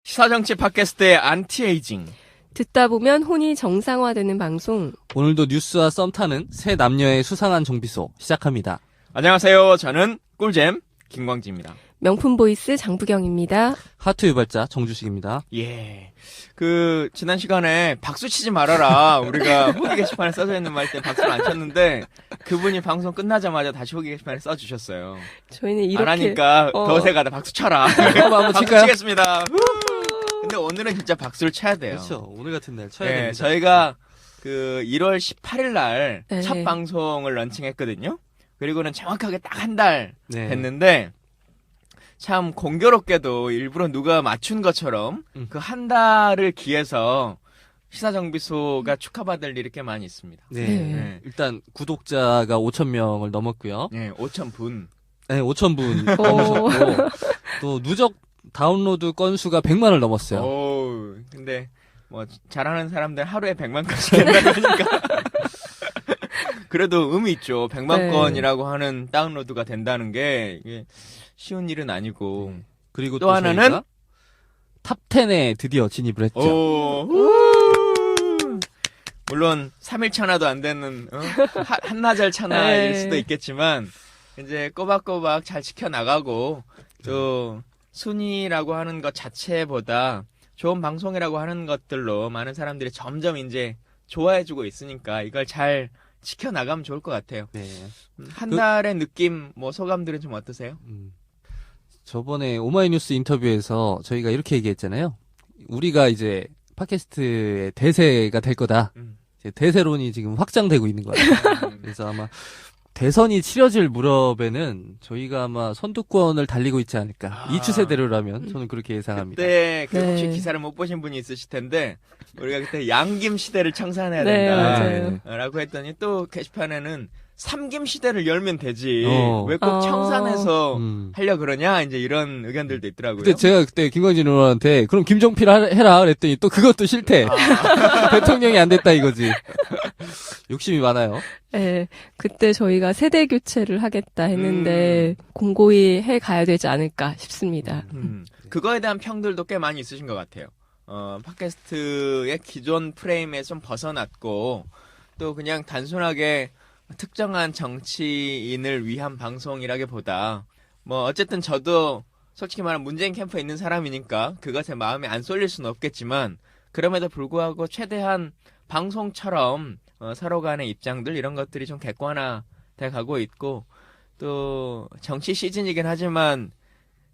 시사정치 팟캐스트의 안티에이징. 듣다 보면 혼이 정상화되는 방송. 오늘도 뉴스와 썸 타는 새 남녀의 수상한 정비소 시작합니다. 안녕하세요. 저는 꿀잼 김광지입니다. 명품 보이스 장부경입니다. 하트 유발자 정주식입니다. 예. 지난 시간에 박수 치지 말아라. 우리가 후기 게시판에 써져 있는 말 때 박수를 안 쳤는데, 그분이 방송 끝나자마자 다시 후기 게시판에 써주셨어요. 저희는 이렇게. 안 하니까 더 세가다 박수 쳐라. 한번 박수 칠까요? 치겠습니다. 근데 오늘은 진짜 박수를 쳐야 돼요. 그렇죠. 오늘 같은 날 쳐야 네, 됩니다. 저희가 1월 18일 날 네. 첫 방송을 런칭했거든요. 그리고는 정확하게 딱 한 달 네. 됐는데, 참 공교롭게도 일부러 누가 맞춘 것처럼 그 한 달을 기해서 시사정비소가 축하받을 일이 꽤 많이 있습니다. 네. 네. 일단 구독자가 5,000명을 넘었고요. 네, 5,000분. 네, 5,000분 넘으셨고 또 누적 다운로드 건수가 100만을 넘었어요. 오, 근데 뭐 잘하는 사람들 하루에 100만 건씩 된다니까. 그래도 의미 있죠. 100만 네. 건이라고 하는 다운로드가 된다는 게 이게 쉬운 일은 아니고. 그리고 또 하나는 저희가 탑 10에 드디어 진입을 했죠. 오. 물론 3일 차나도 안 되는 한나절 차나일 네. 수도 있겠지만 이제 꼬박꼬박 잘 지켜나가고 또 순위라고 하는 것 자체보다 좋은 방송이라고 하는 것들로 많은 사람들이 점점 이제 좋아해주고 있으니까 이걸 잘 지켜나가면 좋을 것 같아요. 네. 한 달의 느낌, 뭐 소감들은 좀 어떠세요? 저번에 오마이뉴스 인터뷰에서 저희가 이렇게 얘기했잖아요. 우리가 이제 팟캐스트의 대세가 될 거다. 이제 대세론이 지금 확장되고 있는 거예요. 그래서 아마 대선이 치러질 무렵에는 저희가 아마 선두권을 달리고 있지 않을까. 이 추세대로라면 저는 그렇게 예상합니다. 그때 네. 혹시 기사를 못 보신 분이 있으실 텐데 우리가 그때 양김 시대를 청산해야 네, 된다. 맞아요. 라고 했더니 또 게시판에는 삼김 시대를 열면 되지. 왜 꼭 어. 청산해서 음. 하려 그러냐? 이제 이런 의견들도 있더라고요. 근데 제가 그때 김광진 의원한테 그럼 김종필 해라 그랬더니 또 그것도 싫대. 대통령이 안 됐다 이거지. 욕심이 많아요. 네, 그때 저희가 세대 교체를 하겠다 했는데 공고히 해 가야 되지 않을까 싶습니다. 그거에 대한 평들도 꽤 많이 있으신 것 같아요. 팟캐스트의 기존 프레임에 좀 벗어났고 또 그냥 단순하게 특정한 정치인을 위한 방송이라기보다 뭐 어쨌든 저도 솔직히 말하면 문재인 캠프에 있는 사람이니까 그것에 마음에 안 쏠릴 수는 없겠지만 그럼에도 불구하고 최대한 방송처럼 서로 간의 입장들 이런 것들이 좀 객관화돼 가고 있고 또 정치 시즌이긴 하지만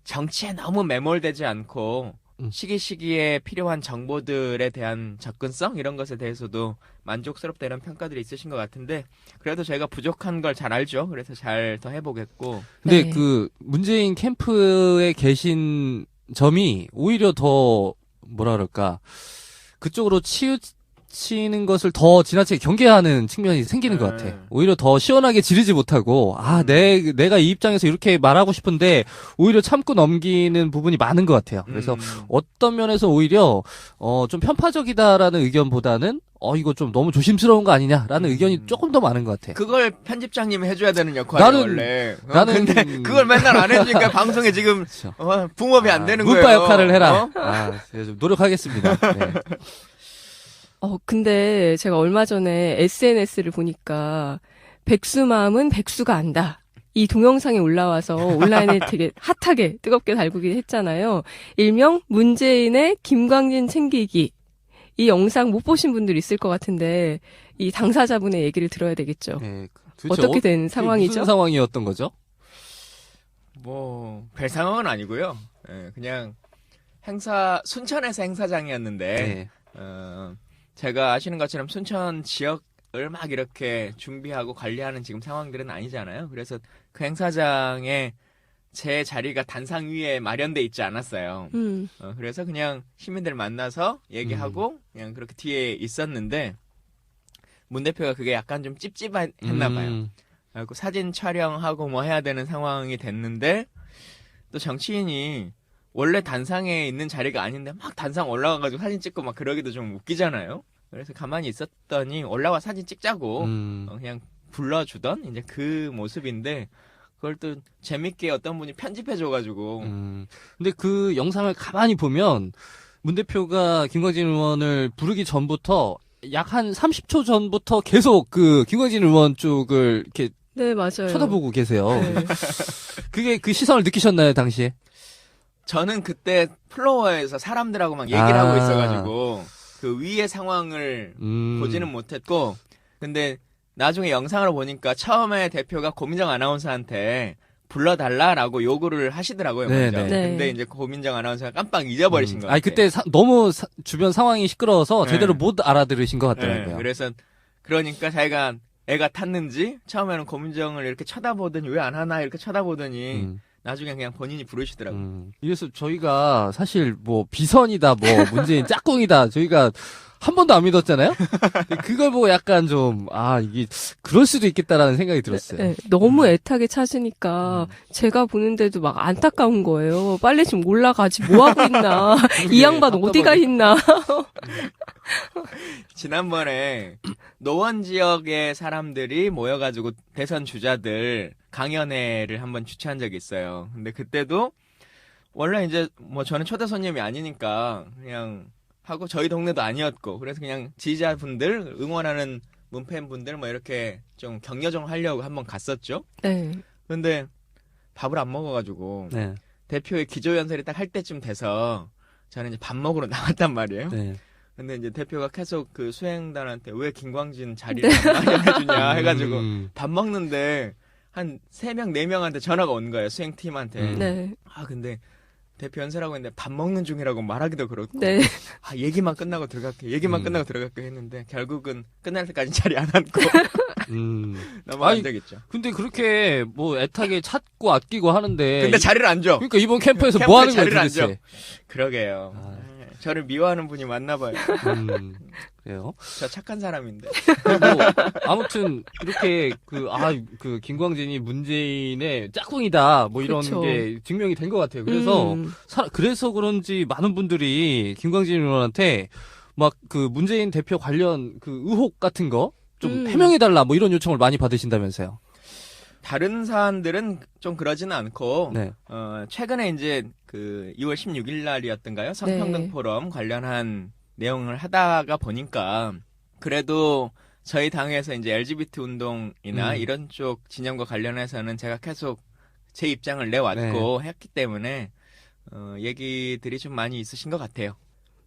정치에 너무 매몰되지 않고 시기시기에 필요한 정보들에 대한 접근성 이런 것에 대해서도 만족스럽다 이런 평가들이 있으신 것 같은데 그래도 저희가 부족한 걸 잘 알죠. 그래서 잘 더 해보겠고. 근데 네. 그 문재인 캠프에 계신 점이 오히려 더 뭐라 그럴까 그쪽으로 치우치는 것을 더 지나치게 경계하는 측면이 생기는 것 같아. 오히려 더 시원하게 지르지 못하고 내가 이 입장에서 이렇게 말하고 싶은데 오히려 참고 넘기는 부분이 많은 것 같아요. 그래서 어떤 면에서 오히려 좀 편파적이다라는 의견보다는 이거 좀 너무 조심스러운 거 아니냐라는 의견이 조금 더 많은 것 같아. 그걸 편집장님이 해줘야 되는 역할이에요, 원래. 근데 그걸 맨날 안 해주니까 방송에 지금 그렇죠. 붕업이 안 되는 거예요. 문파 역할을 해라. 제가 좀 노력하겠습니다. 네. 근데 제가 얼마 전에 SNS를 보니까 백수 마음은 백수가 안다. 이 동영상이 올라와서 온라인에 되게 핫하게 뜨겁게 달구긴 했잖아요. 일명 문재인의 김광진 챙기기. 이 영상 못 보신 분들 있을 것 같은데 이 당사자분의 얘기를 들어야 되겠죠. 네, 도대체 어떻게 된 상황이죠? 무슨 상황이었던 거죠? 뭐, 별 상황은 아니고요. 그냥 순천에서 행사장이었는데, 네. 제가 아시는 것처럼 순천 지역을 막 이렇게 준비하고 관리하는 지금 상황들은 아니잖아요. 그래서 그 행사장에 제 자리가 단상 위에 마련돼 있지 않았어요. 그래서 그냥 시민들 만나서 얘기하고 그냥 그렇게 뒤에 있었는데 문 대표가 그게 약간 좀 찝찝했나 봐요. 그리고 사진 촬영하고 뭐 해야 되는 상황이 됐는데 또 정치인이 원래 단상에 있는 자리가 아닌데 막 단상 올라가가지고 사진 찍고 막 그러기도 좀 웃기잖아요. 그래서 가만히 있었더니 올라와 사진 찍자고 그냥 불러주던 이제 그 모습인데 그걸 또 재밌게 어떤 분이 편집해줘가지고 근데 그 영상을 가만히 보면 문 대표가 김광진 의원을 부르기 전부터 약 한 30초 전부터 계속 그 김광진 의원 쪽을 이렇게 네, 맞아요. 쳐다보고 계세요. 네. 그게 그 시선을 느끼셨나요, 당시에? 저는 그때 플로어에서 사람들하고 막 얘기를 아. 하고 있어가지고 그 위의 상황을 보지는 못했고, 근데 나중에 영상을 보니까 처음에 대표가 고민정 아나운서한테 불러달라라고 요구를 하시더라고요. 네, 먼저. 네. 근데 이제 고민정 아나운서가 깜빡 잊어버리신 것 같아요. 아니 그때 너무 주변 상황이 시끄러워서 네. 제대로 못 알아들으신 것 네, 같더라고요. 그래서 그러니까 자기가 애가 탔는지 처음에는 고민정을 이렇게 쳐다보더니 왜 안 하나 이렇게 쳐다보더니 나중에 그냥 본인이 부르시더라고요. 이래서 저희가 사실 뭐 비선이다, 뭐 문재인 짝꿍이다, 저희가 한 번도 안 믿었잖아요? 그걸 보고 약간 좀, 이게, 그럴 수도 있겠다라는 생각이 들었어요. 네, 너무 애타게 찾으니까 제가 보는데도 막 안타까운 거예요. 빨리 좀 올라가지 뭐 하고 있나. 이 양반 어디가 있나. 지난번에 노원 지역의 사람들이 모여가지고 대선 주자들 강연회를 한번 주최한 적이 있어요. 근데 그때도 원래 이제 뭐 저는 초대 손님이 아니니까 그냥 하고 저희 동네도 아니었고 그래서 그냥 지지자분들 응원하는 문팬분들 뭐 이렇게 좀 격려 좀 하려고 한번 갔었죠. 네. 근데 밥을 안 먹어가지고 네. 대표의 기조연설이 딱 할 때쯤 돼서 저는 이제 밥 먹으러 나갔단 말이에요. 네. 근데 이제 대표가 계속 그 수행단한테 왜 김광진 자리를 안 마련해주냐 해가지고 밥 먹는데 한 3명, 4명한테 전화가 온 거예요. 수행팀한테. 네. 근데 대표 연설하고 있는데 밥 먹는 중이라고 말하기도 그렇고. 네. 얘기만 끝나고 들어갈게. 끝나고 들어갈게 했는데 결국은 끝날 때까지 자리 안 앉고 너무 안 되겠죠. 근데 그렇게 뭐 애타게 찾고 아끼고 하는데. 근데 자리를 안 줘. 그러니까 이번 캠프에서 캠프에 뭐 하는 거예요, 자리를 안 도대체? 그러게요. 저를 미워하는 분이 많나 봐요. 그래요? 저 착한 사람인데. 뭐, 아무튼, 이렇게, 그, 김광진이 문재인의 짝꿍이다, 뭐 이런 그쵸. 게 증명이 된 것 같아요. 그래서, 그래서 그런지 많은 분들이 김광진 의원한테 막 그 문재인 대표 관련 그 의혹 같은 거 좀 해명해달라, 뭐 이런 요청을 많이 받으신다면서요. 다른 사안들은 좀 그러지는 않고, 네. 최근에 이제 그 2월 16일 날이었던가요? 성평등 네. 포럼 관련한 내용을 하다가 보니까, 그래도 저희 당에서 이제 LGBT 운동이나 이런 쪽 진영과 관련해서는 제가 계속 제 입장을 내왔고 했기 때문에, 얘기들이 좀 많이 있으신 것 같아요.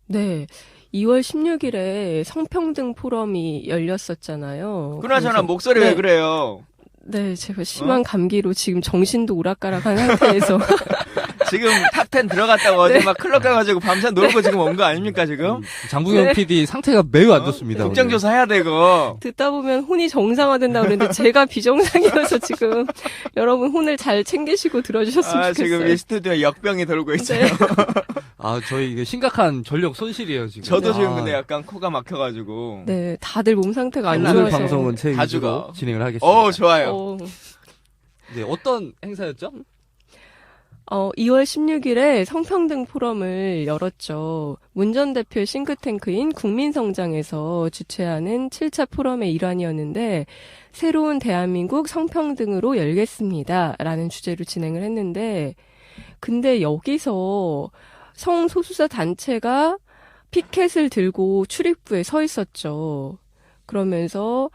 네. 2월 16일에 성평등 포럼이 열렸었잖아요. 그나저나 그래서- 목소리 네. 왜 그래요? 네, 제가 심한 감기로 지금 정신도 오락가락한 상태에서. 지금 탑10 들어갔다고 어제 막 클럽 가가지고 밤새 놀고 지금 온 거 아닙니까, 지금? 장국영 네. PD 상태가 매우 안 좋습니다. 오늘. 국정조사 해야 되고. 듣다 보면 혼이 정상화된다고 그랬는데 제가 비정상이어서 지금 여러분 혼을 잘 챙기시고 들어주셨으면 좋겠어요. 지금 이 스튜디오에 역병이 돌고 있어요. 네. 저희 이게 심각한 전력 손실이에요, 지금. 저도 지금 근데 약간 코가 막혀가지고. 네, 다들 몸 상태가 안 오늘 좋아서. 방송은 제 다 위주로 죽어. 진행을 하겠습니다. 좋아요. 네, 어떤 행사였죠? 2월 16일에 성평등 포럼을 열었죠. 문 전 대표의 싱크탱크인 국민성장에서 주최하는 7차 포럼의 일환이었는데 새로운 대한민국 성평등으로 열겠습니다. 라는 주제로 진행을 했는데 근데 여기서 성소수자 단체가 피켓을 들고 출입구에 서 있었죠. 그러면서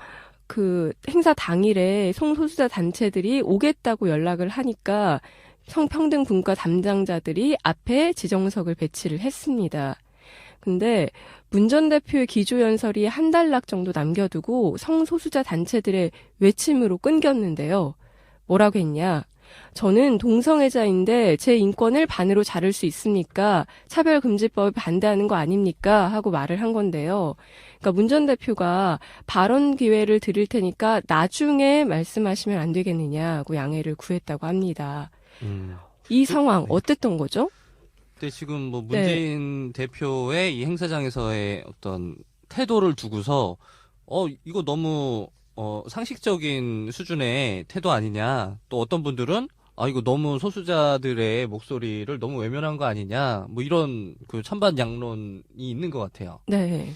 그 행사 당일에 성소수자 단체들이 오겠다고 연락을 하니까 성평등 분과 담당자들이 앞에 지정석을 배치를 했습니다. 근데 문 전 대표의 기조연설이 한 단락 정도 남겨두고 성소수자 단체들의 외침으로 끊겼는데요. 뭐라고 했냐? 저는 동성애자인데 제 인권을 반으로 자를 수 있습니까? 차별금지법에 반대하는 거 아닙니까? 하고 말을 한 건데요. 그러니까 문 전 대표가 발언 기회를 드릴 테니까 나중에 말씀하시면 안 되겠느냐고 양해를 구했다고 합니다. 이 상황 어땠던 거죠? 근데 지금 뭐 문재인 대표의 이 행사장에서의 어떤 태도를 두고서 이거 너무 상식적인 수준의 태도 아니냐. 또 어떤 분들은 이거 너무 소수자들의 목소리를 너무 외면한 거 아니냐. 뭐 이런 그 찬반 양론이 있는 것 같아요. 네.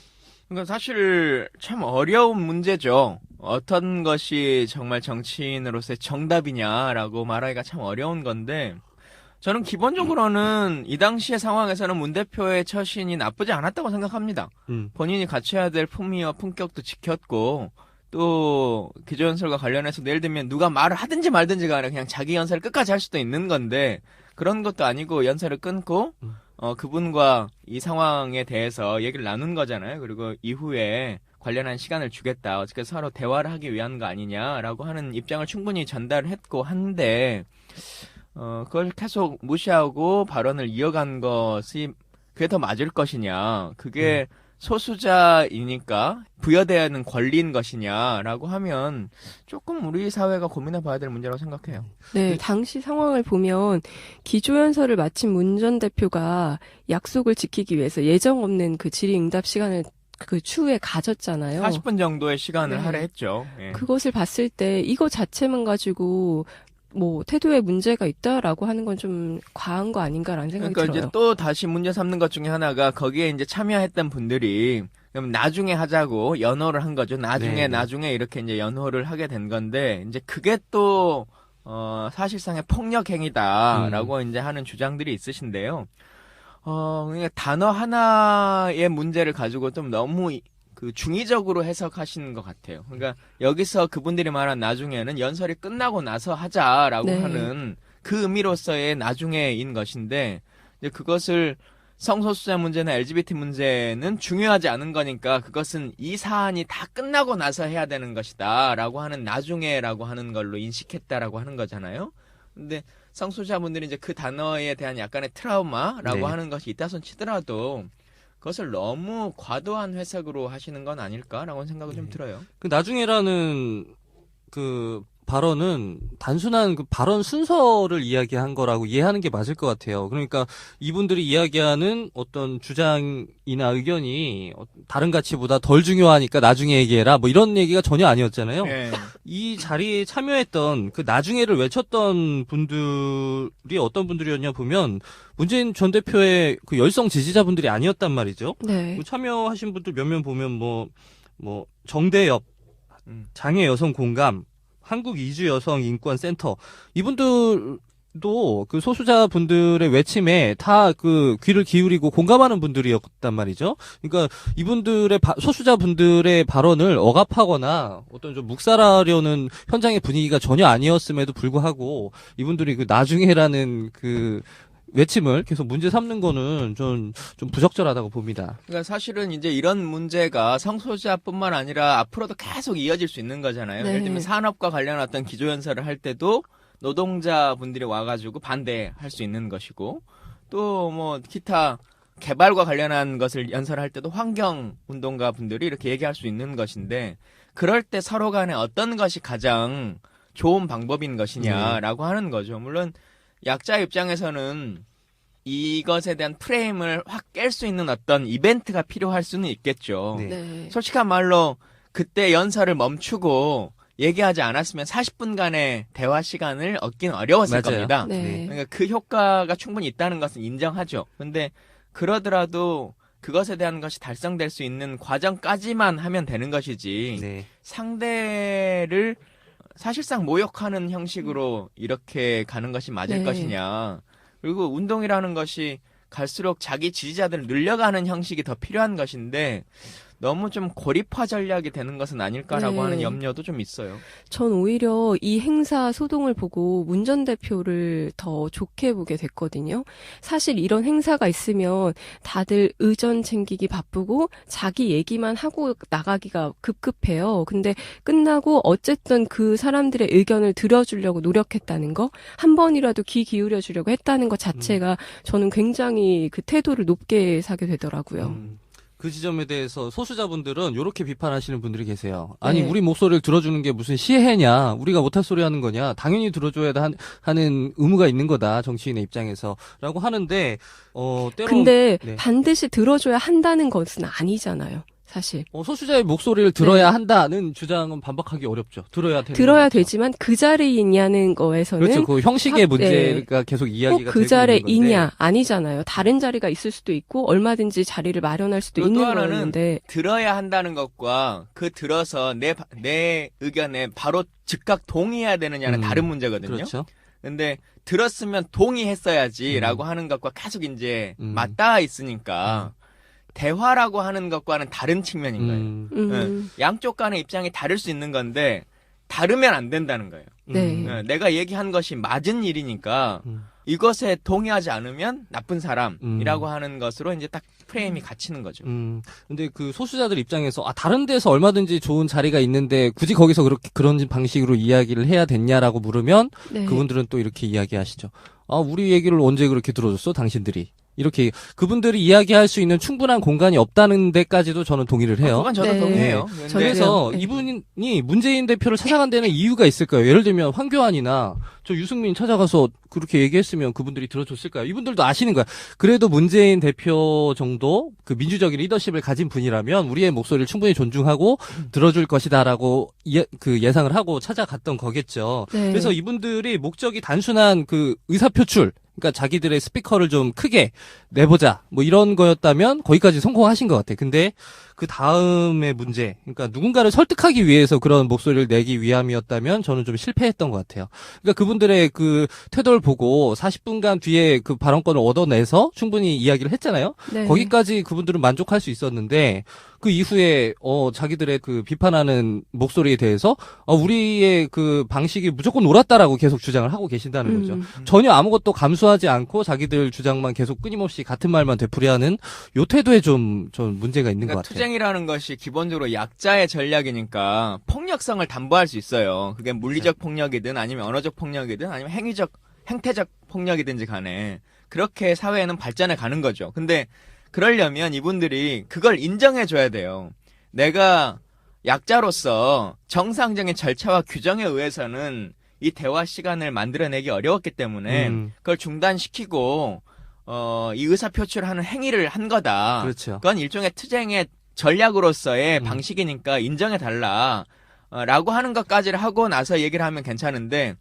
그러니까 사실 참 어려운 문제죠. 어떤 것이 정말 정치인으로서의 정답이냐라고 말하기가 참 어려운 건데, 저는 기본적으로는 이 당시의 상황에서는 문 대표의 처신이 나쁘지 않았다고 생각합니다. 본인이 갖춰야 될 품위와 품격도 지켰고, 또 기조연설과 관련해서 예를 들면 누가 말을 하든지 말든지 간에 그냥 자기 연설을 끝까지 할 수도 있는 건데, 그런 것도 아니고 연설을 끊고 그분과 이 상황에 대해서 얘기를 나눈 거잖아요. 그리고 이후에 관련한 시간을 주겠다. 어떻게 서로 대화를 하기 위한 거 아니냐라고 하는 입장을 충분히 전달했고 한데, 그걸 계속 무시하고 발언을 이어간 것이 그게 더 맞을 것이냐. 그게 소수자이니까 부여되는 권리인 것이냐라고 하면 조금 우리 사회가 고민해 봐야 될 문제라고 생각해요. 네, 당시 상황을 보면 기조연설을 마친 문 전 대표가 약속을 지키기 위해서 예정 없는 그 질의응답 시간을 그 추후에 가졌잖아요. 40분 정도의 시간을 네. 할애했죠. 예. 그것을 봤을 때 이거 자체만 가지고 뭐 태도에 문제가 있다라고 하는 건 좀 과한 거 아닌가라는 생각이 그러니까 들어요. 이제 또 다시 문제 삼는 것 중에 하나가 거기에 이제 참여했던 분들이 그럼 나중에 하자고 연호를 한 거죠. 나중에 이렇게 이제 연호를 하게 된 건데 이제 그게 또 사실상의 폭력 행위다라고 이제 하는 주장들이 있으신데요. 그러니까 단어 하나의 문제를 가지고 좀 너무 그 중의적으로 해석하시는 것 같아요. 그러니까 여기서 그분들이 말한 나중에는 연설이 끝나고 나서 하자라고 네. 하는 그 의미로서의 나중에인 것인데 이제 그것을 성소수자 문제나 LGBT 문제는 중요하지 않은 거니까 그것은 이 사안이 다 끝나고 나서 해야 되는 것이다라고 하는 나중에라고 하는 걸로 인식했다라고 하는 거잖아요. 근데 성소수자분들이 이제 그 단어에 대한 약간의 트라우마라고 네. 하는 것이 있다손 치더라도 그것을 너무 과도한 해석으로 하시는 건 아닐까라고 생각이 좀 들어요. 그 나중에라는 그 발언은 단순한 그 발언 순서를 이야기한 거라고 이해하는 게 맞을 것 같아요. 그러니까 이분들이 이야기하는 어떤 주장이나 의견이 다른 가치보다 덜 중요하니까 나중에 얘기해라 뭐 이런 얘기가 전혀 아니었잖아요. 예. 이 자리에 참여했던 그 나중에를 외쳤던 분들이 어떤 분들이었냐 보면 문재인 전 대표의 그 열성 지지자분들이 아니었단 말이죠. 네. 그 참여하신 분들 몇몇 보면 뭐 정대엽, 장애 여성 공감, 한국 이주 여성 인권 센터 이분들도 그 소수자 분들의 외침에 다 그 귀를 기울이고 공감하는 분들이었단 말이죠. 그러니까 이분들의 소수자 분들의 발언을 억압하거나 어떤 좀 묵살하려는 현장의 분위기가 전혀 아니었음에도 불구하고 이분들이 그 나중에라는 그 외침을 계속 문제 삼는 거는 좀 부적절하다고 봅니다. 그러니까 사실은 이제 이런 문제가 성소수자뿐만 아니라 앞으로도 계속 이어질 수 있는 거잖아요. 네. 예를 들면 산업과 관련한 어떤 기조연설을 할 때도 노동자분들이 와가지고 반대할 수 있는 것이고 또 뭐 기타 개발과 관련한 것을 연설할 때도 환경운동가 분들이 이렇게 얘기할 수 있는 것인데 그럴 때 서로 간에 어떤 것이 가장 좋은 방법인 것이냐라고 하는 거죠. 물론 약자 입장에서는 이것에 대한 프레임을 확 깰 수 있는 어떤 이벤트가 필요할 수는 있겠죠. 네. 네. 솔직한 말로 그때 연설을 멈추고 얘기하지 않았으면 40분간의 대화 시간을 얻긴 어려웠을 맞아요. 겁니다. 네. 그러니까 그 효과가 충분히 있다는 것은 인정하죠. 근데 그러더라도 그것에 대한 것이 달성될 수 있는 과정까지만 하면 되는 것이지 네. 상대를 사실상 모욕하는 형식으로 이렇게 가는 것이 맞을 네. 것이냐. 그리고 운동이라는 것이 갈수록 자기 지지자들을 늘려가는 형식이 더 필요한 것인데 너무 좀 고립화 전략이 되는 것은 아닐까라고 네. 하는 염려도 좀 있어요. 전 오히려 이 행사 소동을 보고 문 전 대표를 더 좋게 보게 됐거든요. 사실 이런 행사가 있으면 다들 의전 챙기기 바쁘고 자기 얘기만 하고 나가기가 급급해요. 근데 끝나고 어쨌든 그 사람들의 의견을 들어주려고 노력했다는 거, 한 번이라도 귀 기울여 주려고 했다는 것 자체가 저는 굉장히 그 태도를 높게 사게 되더라고요. 그 지점에 대해서 소수자분들은 이렇게 비판하시는 분들이 계세요. 아니 네. 우리 목소리를 들어주는 게 무슨 시혜냐, 우리가 못할 소리 하는 거냐, 당연히 들어줘야 하는 의무가 있는 거다 정치인의 입장에서라고 하는데 때로 근데 네. 반드시 들어줘야 한다는 것은 아니잖아요. 사실. 소수자의 목소리를 들어야 한다는 주장은 반박하기 어렵죠. 들어야 되는 들어야 거죠. 되지만 그 자리에 있냐는 거에서는 그렇죠. 그 형식의 문제가 계속 꼭 이야기가 그 되고 자리에 있는 건데. 있냐 아니잖아요. 다른 자리가 있을 수도 있고 얼마든지 자리를 마련할 수도 또 있는 하나는 거였는데 들어야 한다는 것과 그 들어서 내 의견에 바로 즉각 동의해야 되느냐는 다른 문제거든요. 그렇죠. 근데 들었으면 동의했어야지라고 하는 것과 계속 이제 맞닿아 있으니까 대화라고 하는 것과는 다른 측면인 거예요. 양쪽 간의 입장이 다를 수 있는 건데 다르면 안 된다는 거예요. 네. 내가 얘기한 것이 맞은 일이니까 이것에 동의하지 않으면 나쁜 사람이라고 하는 것으로 이제 딱 프레임이 갇히는 거죠. 근데 그 소수자들 입장에서 다른 데서 얼마든지 좋은 자리가 있는데 굳이 거기서 그런 방식으로 이야기를 해야 됐냐라고 물으면 네. 그분들은 또 이렇게 이야기하시죠. 우리 얘기를 언제 그렇게 들어줬어? 당신들이. 이렇게 그분들이 이야기할 수 있는 충분한 공간이 없다는 데까지도 저는 동의를 해요. 그건 저도 네. 동의해요. 저도요. 근데 그래서 네. 이분이 문재인 대표를 찾아간 데는 이유가 있을 거예요. 예를 들면 황교안이나 저 유승민 찾아가서 그렇게 얘기했으면 그분들이 들어줬을까요? 이분들도 아시는 거야. 그래도 문재인 대표 정도 그 민주적인 리더십을 가진 분이라면 우리의 목소리를 충분히 존중하고 들어줄 것이다라고 예상을 하고 찾아갔던 거겠죠. 네. 그래서 이분들이 목적이 단순한 그 의사표출, 그러니까 자기들의 스피커를 좀 크게 내보자, 뭐 이런 거였다면 거기까지 성공하신 것 같아. 근데 그 다음의 문제, 그러니까 누군가를 설득하기 위해서 그런 목소리를 내기 위함이었다면 저는 좀 실패했던 것 같아요. 그러니까 그분들의 그 태도를 보고 40분간 뒤에 그 발언권을 얻어내서 충분히 이야기를 했잖아요. 네. 거기까지 그분들은 만족할 수 있었는데 그 이후에 자기들의 그 비판하는 목소리에 대해서 우리의 그 방식이 무조건 옳았다라고 계속 주장을 하고 계신다는 거죠. 전혀 아무것도 감수하지 않고 자기들 주장만 계속 끊임없이 같은 말만 되풀이하는 요 태도에 좀 문제가 있는 것 그러니까 같아요. 투쟁이라는 것이 기본적으로 약자의 전략이니까 폭력성을 담보할 수 있어요. 그게 물리적 폭력이든 아니면 언어적 폭력이든 아니면 행태적 폭력이든지 간에 그렇게 사회는 발전해 가는 거죠. 근데 그러려면 이분들이 그걸 인정해줘야 돼요. 내가 약자로서 정상적인 절차와 규정에 의해서는 이 대화 시간을 만들어내기 어려웠기 때문에 그걸 중단시키고 이 의사표출하는 행위를 한 거다. 그렇죠. 그건 일종의 투쟁의 전략으로서의 방식이니까 인정해달라. 라고 하는 것까지를 하고 나서 얘기를 하면 괜찮은데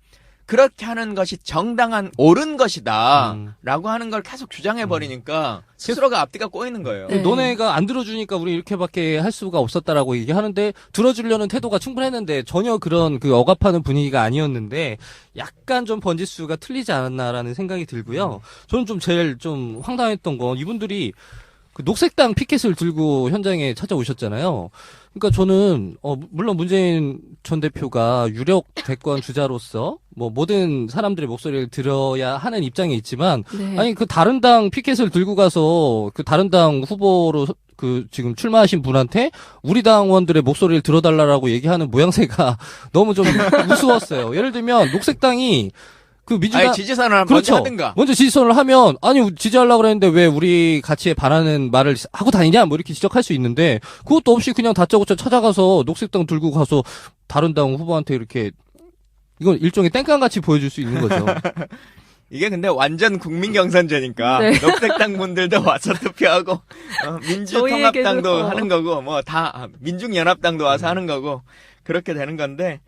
그렇게 하는 것이 정당한 옳은 것이다. 라고 하는 걸 계속 주장해버리니까 스스로가 앞뒤가 꼬이는 거예요. 네. 너네가 안 들어주니까 우리 이렇게밖에 할 수가 없었다라고 얘기하는데 들어주려는 태도가 충분했는데 전혀 그런 그 억압하는 분위기가 아니었는데 약간 좀 번지수가 틀리지 않았나라는 생각이 들고요. 저는 좀 제일 좀 황당했던 건 이분들이 그 녹색당 피켓을 들고 현장에 찾아오셨잖아요. 그러니까 저는 물론 문재인 전 대표가 유력 대권 주자로서 뭐 모든 사람들의 목소리를 들어야 하는 입장에 있지만 네. 아니 그 다른 당 피켓을 들고 가서 그 다른 당 후보로 그 지금 출마하신 분한테 우리 당원들의 목소리를 들어달라고 얘기하는 모양새가 너무 좀 우스웠어요. 예를 들면 녹색당이 그 민주당 아니, 지지선을 그렇죠. 먼저 하든가. 먼저 지지선을 하면 아니 지지하려고 그랬는데 왜 우리 가치에 반하는 말을 하고 다니냐 뭐 이렇게 지적할 수 있는데 그것도 없이 그냥 다짜고짜 찾아가서 녹색당 들고 가서 다른 당 후보한테 이렇게 이건 일종의 땡깡같이 보여줄 수 있는 거죠. 이게 근데 완전 국민 경선제니까 네. 녹색당 분들도 와서 투표하고 민주통합당도 저희에게도, 하는 거고 뭐 다 민중연합당도 와서 하는 거고 그렇게 되는 건데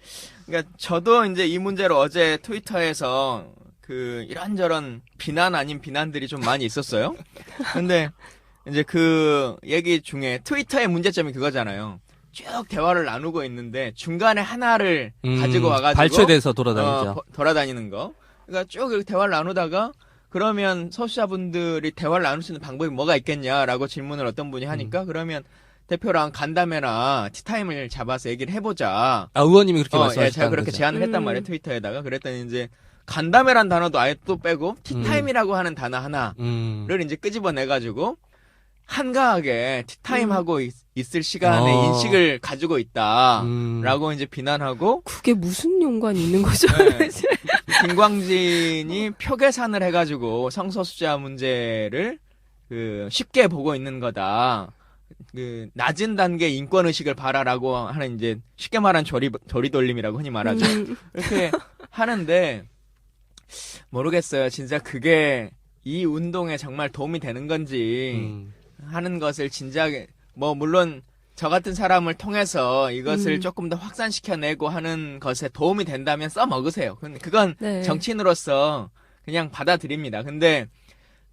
그러니까 저도 이제 이 문제로 어제 트위터에서 그 이런저런 비난 아닌 비난들이 좀 많이 있었어요. 근데 이제 그 얘기 중에 트위터의 문제점이 그거잖아요. 쭉 대화를 나누고 있는데 중간에 하나를 가지고 와가지고 발췌돼서 돌아다니죠. 돌아다니는 거. 그러니까 쭉 이렇게 대화를 나누다가 그러면 소수자분들이 대화를 나눌 수 있는 방법이 뭐가 있겠냐라고 질문을 어떤 분이 하니까 그러면 대표랑 간담회나 티타임을 잡아서 얘기를 해보자. 의원님이 그렇게 예, 말씀하셨다는 제가 그렇게 거죠. 제안을 했단 말이에요 트위터에다가. 그랬더니 이제 간담회란 단어도 아예 또 빼고 티타임이라고 하는 단어 하나를 이제 끄집어내가지고 한가하게 티타임하고 있을 시간의 인식을 가지고 있다라고 이제 비난하고 그게 무슨 연관이 있는 거죠? 네. 김광진이 표 계산을 해가지고 성소수자 문제를 그 쉽게 보고 있는 거다. 그 낮은 단계 인권 의식을 바라라고 하는 이제 쉽게 말한 조리돌림이라고 흔히 말하죠. 이렇게 하는데 모르겠어요. 진짜 그게 이 운동에 정말 도움이 되는 건지 하는 것을 진작에 뭐 물론 저 같은 사람을 통해서 이것을 조금 더 확산시켜내고 하는 것에 도움이 된다면 써먹으세요. 그건 네. 정치인으로서 그냥 받아들입니다. 근데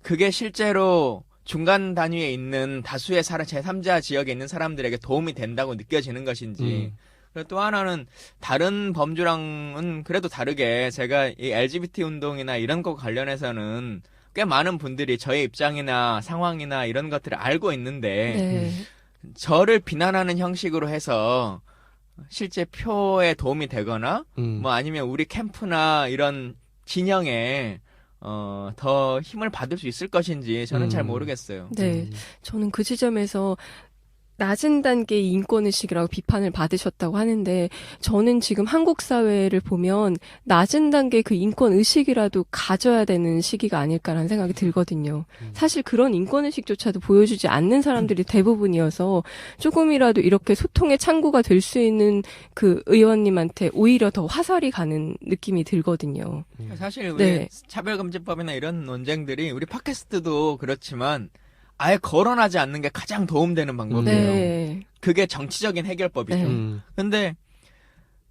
그게 실제로 중간 단위에 있는 다수의 제3자 지역에 있는 사람들에게 도움이 된다고 느껴지는 것인지. 그리고 또 하나는 다른 범주랑은 그래도 다르게 제가 이 LGBT 운동이나 이런 거 관련해서는 꽤 많은 분들이 저의 입장이나 상황이나 이런 것들을 알고 있는데 네. 저를 비난하는 형식으로 해서 실제 표에 도움이 되거나 뭐 아니면 우리 캠프나 이런 진영에 더 힘을 받을 수 있을 것인지 저는 잘 모르겠어요. 네. 저는 그 지점에서 낮은 단계의 인권의식이라고 비판을 받으셨다고 하는데 저는 지금 한국 사회를 보면 낮은 단계 그 인권의식이라도 가져야 되는 시기가 아닐까라는 생각이 들거든요. 사실 그런 인권의식조차도 보여주지 않는 사람들이 대부분이어서 조금이라도 이렇게 소통의 창구가 될 수 있는 그 의원님한테 오히려 더 화살이 가는 느낌이 들거든요. 사실 우리 네. 차별금지법이나 이런 논쟁들이 우리 팟캐스트도 그렇지만 아예 거론하지 않는 게 가장 도움되는 방법이에요. 네. 그게 정치적인 해결법이죠. 네. 근데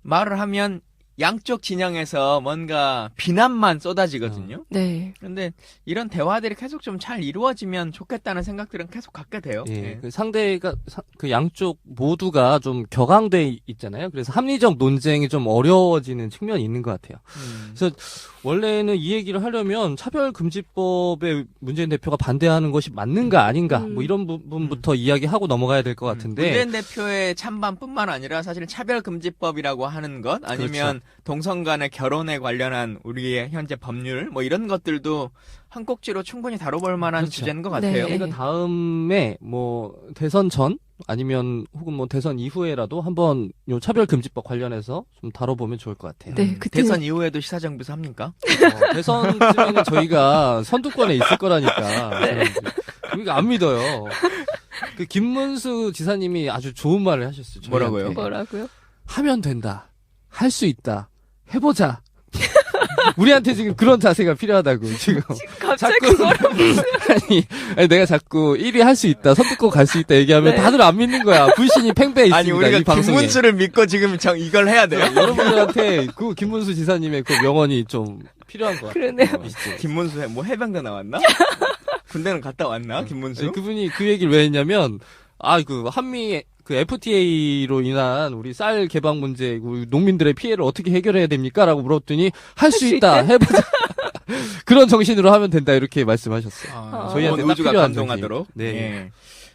말을 하면 양쪽 진영에서 뭔가 비난만 쏟아지거든요. 네. 근데 이런 대화들이 계속 좀 잘 이루어지면 좋겠다는 생각들은 계속 갖게 돼요. 예, 예. 그 상대가 그 양쪽 모두가 좀 격앙돼 있잖아요. 그래서 합리적 논쟁이 좀 어려워지는 측면이 있는 것 같아요. 그래서 원래는 이 얘기를 하려면 차별금지법에 문재인 대표가 반대하는 것이 맞는가 아닌가 뭐 이런 부분부터 이야기하고 넘어가야 될 것 같은데 문재인 대표의 찬반뿐만 아니라 사실은 차별금지법이라고 하는 것 아니면 동성 간의 결혼에 관련한 우리의 현재 법률 뭐 이런 것들도 한 꼭지로 충분히 다뤄볼 만한 그렇죠. 주제인 것 같아요. 네. 그러니까 다음에 뭐 대선 전 아니면 혹은 뭐 대선 이후에라도 한번 요 차별금지법 관련해서 좀 다뤄보면 좋을 것 같아요. 네. 그때는 대선 이후에도 시사정비소 합니까? 대선쯤에는 저희가 선두권에 있을 거라니까. 우리가 안 믿어요. 그 김문수 지사님이 아주 좋은 말을 하셨어요. 저희한테. 뭐라고요? 뭐라고요? 하면 된다. 할 수 있다. 해보자. 우리한테 지금 그런 자세가 필요하다고 지금. 갑자기 자꾸- 그거를 아니, 내가 자꾸 1위 할 수 있다. 선두권 갈 수 있다 얘기하면 네. 다들 안 믿는 거야. 불신이 팽배해 있습니다. 아니 우리가 이 방송에. 김문수를 믿고 지금 이걸 해야 돼요. 여러분들한테 그 김문수 지사님의 그 명언이 좀 필요한 것 같아요. 그러네요. 김문수 뭐 해병대 나왔나? 군대는 갔다 왔나? 김문수? 아니, 그분이 그 얘기를 왜 했냐면, 그 한미, 그 FTA로 인한 우리 쌀 개방 문제, 우리 농민들의 피해를 어떻게 해결해야 됩니까? 라고 물었더니, 할 수 있다, 해보자. 그런 정신으로 하면 된다, 이렇게 말씀하셨어요. 저희한테 딱 우주가 필요한 감동하도록. 정신. 네. 예.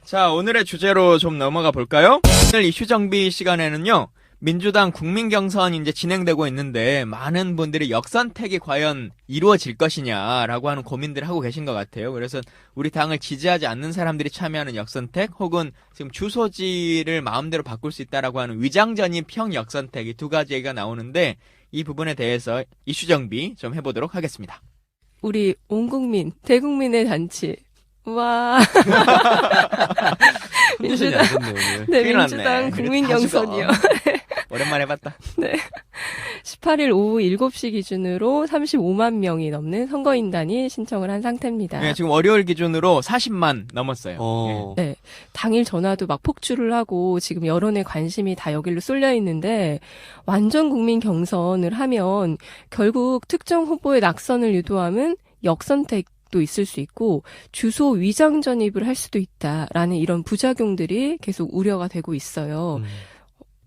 자, 오늘의 주제로 좀 넘어가 볼까요? 오늘 이슈 정비 시간에는요. 민주당 국민 경선 이제 진행되고 있는데 많은 분들이 역선택이 과연 이루어질 것이냐라고 하는 고민들을 하고 계신 것 같아요. 그래서 우리 당을 지지하지 않는 사람들이 참여하는 역선택 혹은 지금 주소지를 마음대로 바꿀 수 있다라고 하는 위장전입 형 역선택 이 두 가지 얘기가 나오는데 이 부분에 대해서 이슈 정비 좀 해보도록 하겠습니다. 우리 온 국민, 대국민의 잔치. 와. 컨디션이 안 좋네요, 오늘. 네, 큰일 났네. 민주당 국민 다 죽어. 경선이요. 오랜만에 봤다. 18일 오후 7시 기준으로 35만 명이 넘는 선거인단이 신청을 한 상태입니다. 네, 지금 월요일 기준으로 40만 넘었어요. 네. 당일 전화도 막 폭주를 하고 지금 여론의 관심이 다 여기로 쏠려 있는데 완전 국민 경선을 하면 결국 특정 후보의 낙선을 유도하면 역선택도 있을 수 있고 주소 위장 전입을 할 수도 있다라는 이런 부작용들이 계속 우려가 되고 있어요.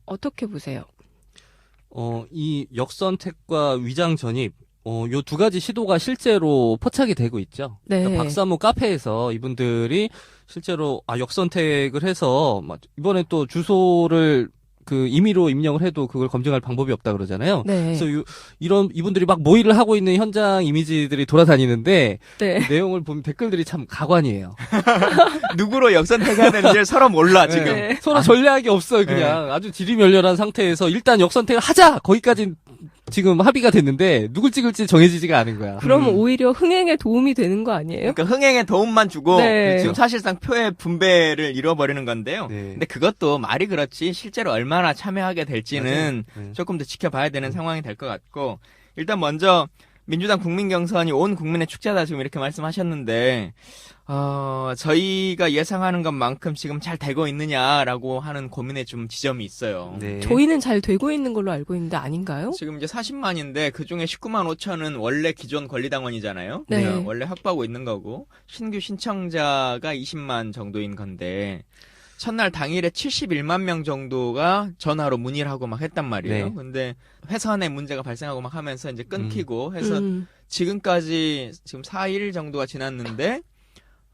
어떻게 보세요? 이 역선택과 위장 전입, 요 두 가지 시도가 실제로 포착이 되고 있죠. 네. 그러니까 박사모 카페에서 이분들이 실제로 역선택을 해서 이번에 또 주소를 그 임의로 입력을 해도 그걸 검증할 방법이 없다 그러잖아요. 네. 그래서 이런 이분들이 막 모의를 하고 있는 현장 이미지들이 돌아다니는데 네. 그 내용을 보면 댓글들이 참 가관이에요. 누구로 역선택해야 되는지 서로 몰라 지금. 네. 서로 전략이 없어요. 그냥 아주 지리멸렬한 상태에서 일단 역선택을 하자. 거기까지 지금 합의가 됐는데 누굴 찍을지 정해지지가 않은 거야. 그러면 오히려 흥행에 도움이 되는 거 아니에요? 그러니까 흥행에 도움만 주고 네. 지금 사실상 표의 분배를 이뤄버리는 건데요. 네. 근데 그것도 말이 그렇지 실제로 얼마나 참여하게 될지는 맞아요. 네. 조금 더 지켜봐야 되는 상황이 될 것 같고 일단 먼저 민주당 국민 경선이 온 국민의 축제다 지금 이렇게 말씀하셨는데 저희가 예상하는 것만큼 지금 잘 되고 있느냐라고 하는 고민의 좀 지점이 있어요. 네. 저희는 잘 되고 있는 걸로 알고 있는데 아닌가요? 지금 이제 40만인데 그중에 19만 5천은 원래 기존 권리당원이잖아요. 네. 원래 확보하고 있는 거고 신규 신청자가 20만 정도인 건데 첫날 당일에 71만 명 정도가 전화로 문의를 하고 막 했단 말이에요. 네. 근데 회선에 문제가 발생하고 막 하면서 이제 끊기고 해서 지금까지 지금 4일 정도가 지났는데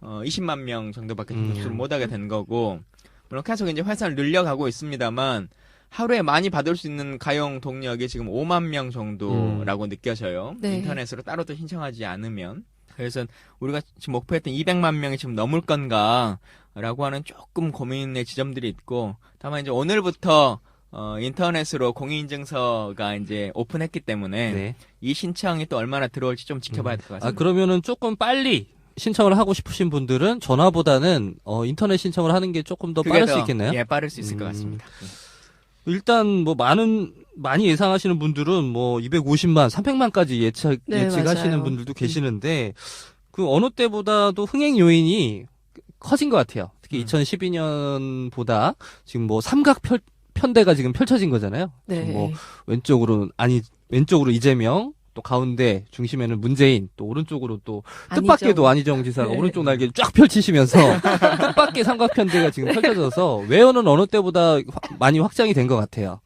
20만 명 정도밖에 접수를 못하게 된 거고 물론 계속 이제 회선을 늘려가고 있습니다만 하루에 많이 받을 수 있는 가용 동력이 지금 5만 명 정도라고 느껴져요. 네. 인터넷으로 따로 또 신청하지 않으면. 그래서 우리가 지금 목표했던 200만 명이 지금 넘을 건가라고 하는 조금 고민의 지점들이 있고 다만 이제 오늘부터 인터넷으로 공인인증서가 이제 오픈했기 때문에 네. 이 신청이 또 얼마나 들어올지 좀 지켜봐야 될 것 같습니다. 그러면은 조금 빨리 신청을 하고 싶으신 분들은 전화보다는 인터넷 신청을 하는 게 조금 더 그게 빠를 수 있겠네요. 예, 빠를 수 있을 것 같습니다. 일단 뭐 많이 예상하시는 분들은 뭐 250만, 300만까지 네, 예측하시는 맞아요. 분들도 계시는데 그 어느 때보다도 흥행 요인이 커진 것 같아요. 특히 2012년보다 지금 뭐 삼각 편대가 지금 펼쳐진 거잖아요. 네. 지금 뭐 왼쪽으로 이재명, 또 가운데 중심에는 문재인, 또 오른쪽으로 또 뜻밖에도 안희정 지사가 네. 오른쪽 날개를 쫙 펼치시면서 뜻밖의 삼각편대가 지금 펼쳐져서 외연은 어느 때보다 많이 확장이 된 것 같아요.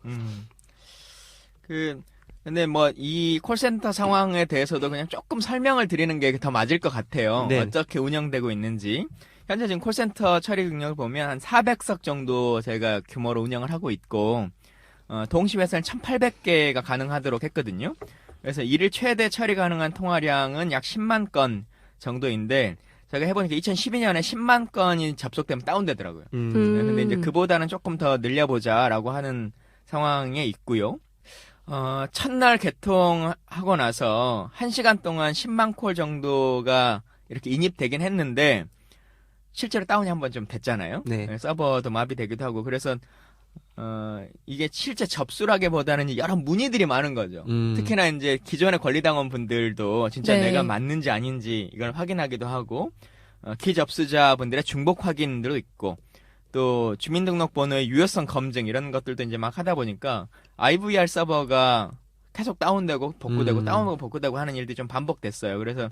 근데 뭐 이 콜센터 상황에 대해서도 그냥 조금 설명을 드리는 게 더 맞을 것 같아요. 네. 어떻게 운영되고 있는지. 현재 지금 콜센터 처리 능력을 보면 한 400석 정도 저희가 규모로 운영을 하고 있고, 동시회선을 1,800개가 가능하도록 했거든요. 그래서 일일 최대 처리 가능한 통화량은 약 10만 건 정도인데, 제가 해보니까 2012년에 10만 건이 접속되면 다운되더라고요. 근데 이제 그보다는 조금 더 늘려보자라고 하는 상황에 있고요. 첫날 개통하고 나서 1시간 동안 10만 콜 정도가 이렇게 인입되긴 했는데, 실제로 다운이 한번 좀 됐잖아요. 네. 서버도 마비되기도 하고, 그래서, 이게 실제 접수라기보다는 여러 문의들이 많은 거죠. 특히나 이제 기존의 권리당원 분들도 진짜 네. 내가 맞는지 아닌지 이걸 확인하기도 하고, 기접수자분들의 중복 확인도 있고, 또 주민등록번호의 유효성 검증 이런 것들도 이제 막 하다 보니까 IVR 서버가 계속 다운되고 복구되고 다운되고 복구되고 하는 일들이 좀 반복됐어요. 그래서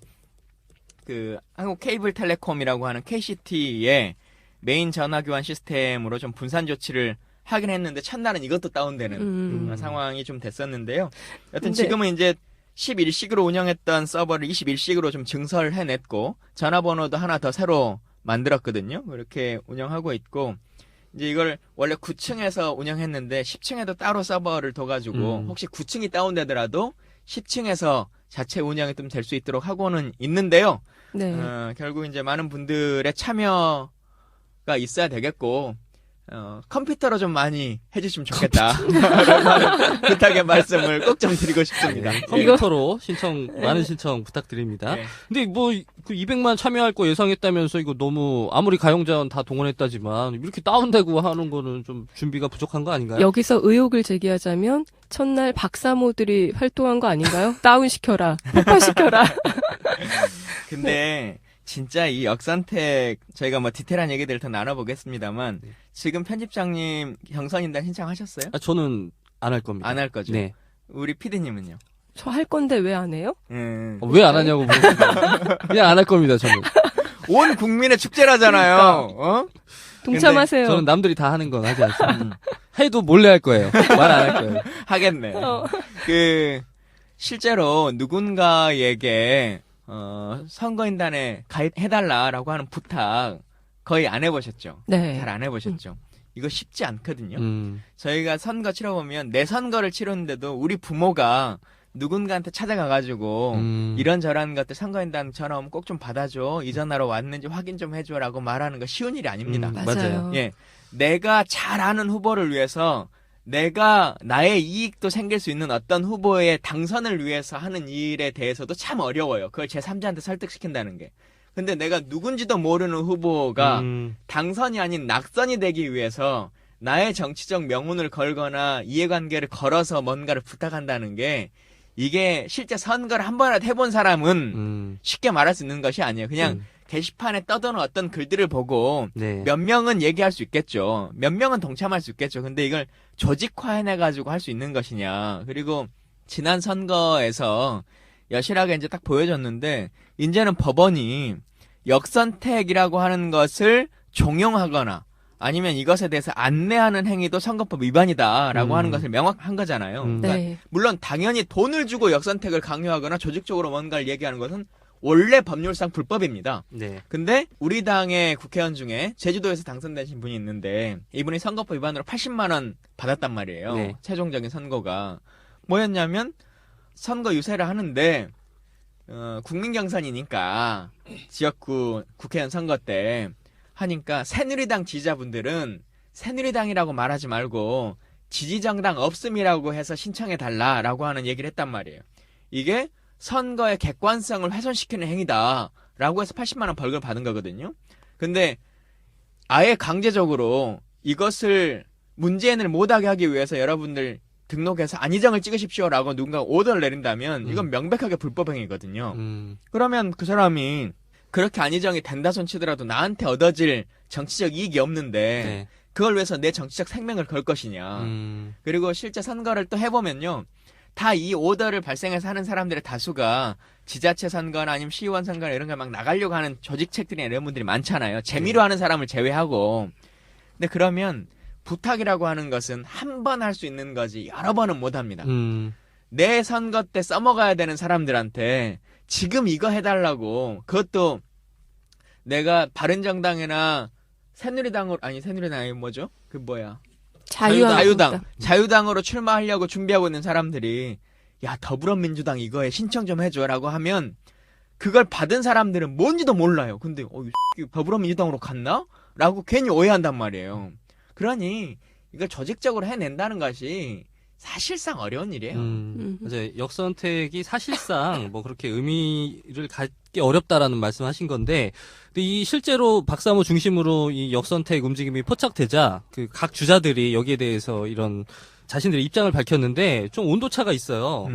그 한국 케이블텔레콤이라고 하는 KCT의 메인 전화 교환 시스템으로 좀 분산 조치를 하긴 했는데 첫날은 이것도 다운되는 상황이 좀 됐었는데요. 여튼 근데- 지금은 이제 11식으로 운영했던 서버를 21식으로 좀 증설해냈고 전화번호도 하나 더 새로 만들었거든요. 그렇게 운영하고 있고 이제 이걸 원래 9층에서 운영했는데 10층에도 따로 서버를 둬가지고 혹시 9층이 다운되더라도 10층에서 자체 운영이 좀 될 수 있도록 하고는 있는데요. 네. 결국 이제 많은 분들의 참여가 있어야 되겠고 컴퓨터로 좀 많이 해주시면 좋겠다. 라는 부탁의 말씀을 꼭 좀 드리고 싶습니다. 컴퓨터로 많은 신청 부탁드립니다. 네. 근데 뭐 그 200만 참여할 거 예상했다면서 이거 너무 아무리 가용자원 다 동원했다지만 이렇게 다운되고 하는 거는 좀 준비가 부족한 거 아닌가요? 여기서 의혹을 제기하자면 첫날 박사모들이 활동한 거 아닌가요? 다운시켜라, 폭파시켜라. 근데 진짜 이 역선택 저희가 뭐 디테일한 얘기들 더 나눠보겠습니다만 지금 편집장님 경선인단 신청하셨어요? 저는 안 할 겁니다. 안 할 거죠? 네. 우리 PD님은요? 저 할 건데 왜 안 해요? 왜 안 하냐고 물어보니까 그냥 안 할 겁니다, 저는. 온 국민의 축제라잖아요. 그러니까. 동참하세요. 저는 남들이 다 하는 건 하지 않습니다. 해도 몰래 할 거예요. 말 안 할 거예요. 하겠네. 실제로 누군가에게 선거인단에 가입해달라라고 하는 부탁 거의 안 해보셨죠? 네. 잘 안 해보셨죠? 이거 쉽지 않거든요. 음. 저희가 선거 치러보면 내 선거를 치르는데도 우리 부모가 누군가한테 찾아가가지고 이런저런 것들 선거인단처럼 꼭 좀 받아줘. 이 전화로 왔는지 확인 좀 해줘라고 말하는 거 쉬운 일이 아닙니다. 맞아요. 예, 내가 잘 아는 후보를 위해서 내가 나의 이익도 생길 수 있는 어떤 후보의 당선을 위해서 하는 일에 대해서도 참 어려워요. 그걸 제3자한테 설득시킨다는 게. 근데 내가 누군지도 모르는 후보가 당선이 아닌 낙선이 되기 위해서 나의 정치적 명운을 걸거나 이해관계를 걸어서 뭔가를 부탁한다는 게 이게 실제 선거를 한 번이라도 해본 사람은 쉽게 말할 수 있는 것이 아니에요. 그냥 게시판에 떠도는 어떤 글들을 보고 네. 몇 명은 얘기할 수 있겠죠. 몇 명은 동참할 수 있겠죠. 근데 이걸 조직화해내가지고 할 수 있는 것이냐. 그리고 지난 선거에서 여실하게 이제 딱 보여줬는데, 이제는 법원이 역선택이라고 하는 것을 종용하거나 아니면 이것에 대해서 안내하는 행위도 선거법 위반이다라고 하는 것을 명확한 거잖아요. 그러니까 네. 물론 당연히 돈을 주고 역선택을 강요하거나 조직적으로 뭔가를 얘기하는 것은 원래 법률상 불법입니다. 네. 근데 우리 당의 국회의원 중에 제주도에서 당선되신 분이 있는데 이분이 선거법 위반으로 80만 원 받았단 말이에요. 네. 최종적인 선거가 뭐였냐면 선거 유세를 하는데 국민 경선이니까 지역구 국회의원 선거 때 하니까 새누리당 지지자분들은 새누리당이라고 말하지 말고 지지정당 없음이라고 해서 신청해 달라라고 하는 얘기를 했단 말이에요. 이게 선거의 객관성을 훼손시키는 행위다라고 해서 80만 원 벌금을 받은 거거든요. 근데 아예 강제적으로 이것을 문재인을 못하게 하기 위해서 여러분들 등록해서 안희정을 찍으십시오라고 누군가 오더를 내린다면 이건 명백하게 불법행위거든요. 그러면 그 사람이 그렇게 안희정이 된다 손 치더라도 나한테 얻어질 정치적 이익이 없는데 네. 그걸 위해서 내 정치적 생명을 걸 것이냐. 그리고 실제 선거를 또 해보면요. 다 이 오더를 발생해서 하는 사람들의 다수가 지자체 선거나 아니면 시의원 선거나 이런 거 막 나가려고 하는 조직책들이나 이런 분들이 많잖아요. 재미로 하는 사람을 제외하고. 근데 그러면 부탁이라고 하는 것은 한 번 할 수 있는 거지 여러 번은 못 합니다. 내 선거 때 써먹어야 되는 사람들한테 지금 이거 해달라고, 그것도 내가 바른정당이나 새누리당으로, 아니 새누리당이 뭐죠? 그 뭐야? 자유당으로 출마하려고 준비하고 있는 사람들이 야 더불어민주당 이거에 신청 좀 해줘라고 하면 그걸 받은 사람들은 뭔지도 몰라요. 근데 이 새끼 더불어민주당으로 갔나? 라고 괜히 오해한단 말이에요. 그러니 이걸 조직적으로 해낸다는 것이 사실상 어려운 일이에요. 맞아요. 역선택이 사실상 뭐 그렇게 의미를 갖기 어렵다라는 말씀하신 건데, 근데 이 실제로 박사모 중심으로 이 역선택 움직임이 포착되자 그 각 주자들이 여기에 대해서 이런 자신들의 입장을 밝혔는데 좀 온도차가 있어요.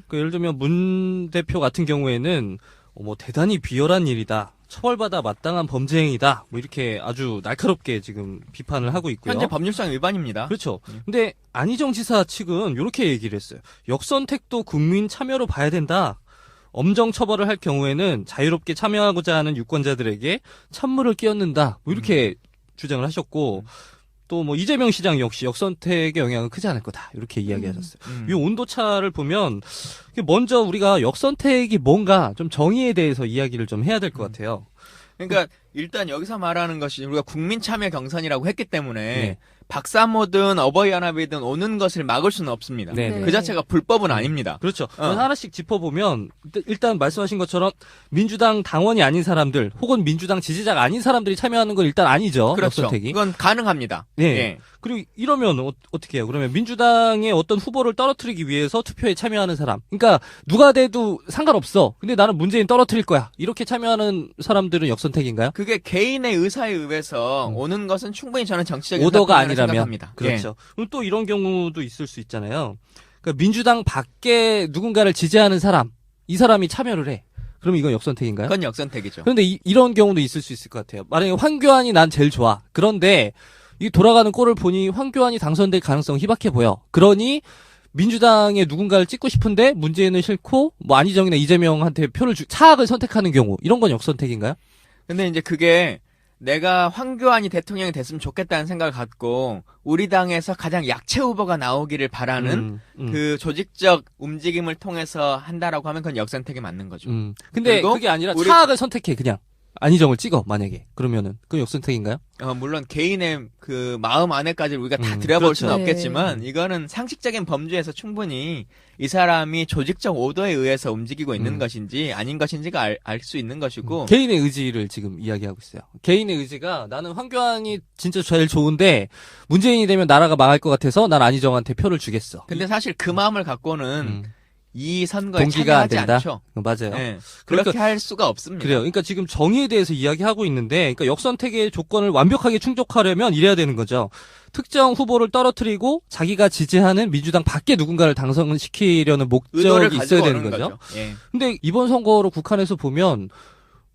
그 예를 들면 문 대표 같은 경우에는 뭐 대단히 비열한 일이다. 처벌받아 마땅한 범죄 행위다. 뭐 이렇게 아주 날카롭게 지금 비판을 하고 있고요. 현재 법률상 위반입니다. 그렇죠. 근데 안희정 지사 측은 이렇게 얘기를 했어요. 역선택도 국민 참여로 봐야 된다. 엄정 처벌을 할 경우에는 자유롭게 참여하고자 하는 유권자들에게 찬물을 끼얹는다. 뭐 이렇게 주장을 하셨고, 또 뭐 이재명 시장 역시 역선택의 영향은 크지 않을 거다. 이렇게 이야기하셨어요. 이 온도차를 보면 먼저 우리가 역선택이 뭔가 좀 정의에 대해서 이야기를 좀 해야 될 것 같아요. 그러니까 일단 여기서 말하는 것이 우리가 국민 참여 경선이라고 했기 때문에 네. 박사모든 어버이연합이든 오는 것을 막을 수는 없습니다. 네. 그 자체가 불법은 아닙니다. 그렇죠. 하나씩 짚어보면 일단 말씀하신 것처럼 민주당 당원이 아닌 사람들 혹은 민주당 지지자가 아닌 사람들이 참여하는 건 일단 아니죠. 그렇죠. 역선택이. 그건 가능합니다. 네. 예. 그리고 이러면 어떻게 해요? 그러면 민주당의 어떤 후보를 떨어뜨리기 위해서 투표에 참여하는 사람. 그러니까 누가 돼도 상관없어. 근데 나는 문재인 떨어뜨릴 거야. 이렇게 참여하는 사람들은 역선택인가요? 그게 개인의 의사에 의해서 오는 것은 충분히 저는 정치적인 오더가 사건이라고 아니라면. 생각합니다. 그렇죠. 그럼 또 이런 경우도 있을 수 있잖아요. 그러니까 민주당 밖에 누군가를 지지하는 사람, 이 사람이 참여를 해. 그럼 이건 역선택인가요? 그건 역선택이죠. 그런데 이런 경우도 있을 수 있을 것 같아요. 만약에 황교안이 난 제일 좋아. 그런데 이 돌아가는 꼴을 보니 황교안이 당선될 가능성이 희박해 보여. 그러니 민주당에 누군가를 찍고 싶은데 문재인은 싫고 뭐 안희정이나 이재명한테 표를 차악을 선택하는 경우, 이런 건 역선택인가요? 근데 이제 그게 내가 황교안이 대통령이 됐으면 좋겠다는 생각을 갖고 우리 당에서 가장 약체 후보가 나오기를 바라는 그 조직적 움직임을 통해서 한다라고 하면 그건 역선택이 맞는 거죠. 근데 그리고 그게 아니라 차악을 선택해 그냥. 안희정을 찍어 만약에. 그러면은 그건 역선택인가요? 물론 개인의 그 마음 안에까지 우리가 다 들여볼 그렇죠. 수는 없겠지만 이거는 상식적인 범주에서 충분히 이 사람이 조직적 오더에 의해서 움직이고 있는 것인지 아닌 것인지가 알 수 있는 것이고 개인의 의지를 지금 이야기하고 있어요. 개인의 의지가 나는 황교안이 진짜 제일 좋은데 문재인이 되면 나라가 망할 것 같아서 난 안희정한테 표를 주겠어. 근데 사실 그 마음을 갖고는 이 선거에 동기가 안 참여하지 된다? 않죠. 맞아요. 네, 그렇게 그러니까- 할 수가 없습니다. 그래요. 그러니까 지금 정의에 대해서 이야기하고 있는데, 그러니까 역선택의 조건을 완벽하게 충족하려면 이래야 되는 거죠. 특정 후보를 떨어뜨리고 자기가 지지하는 민주당 밖에 누군가를 당선시키려는 의도를 목적이 있어야 가지고 되는 오는 거죠. 예. 근데 이번 선거로 국한해서 보면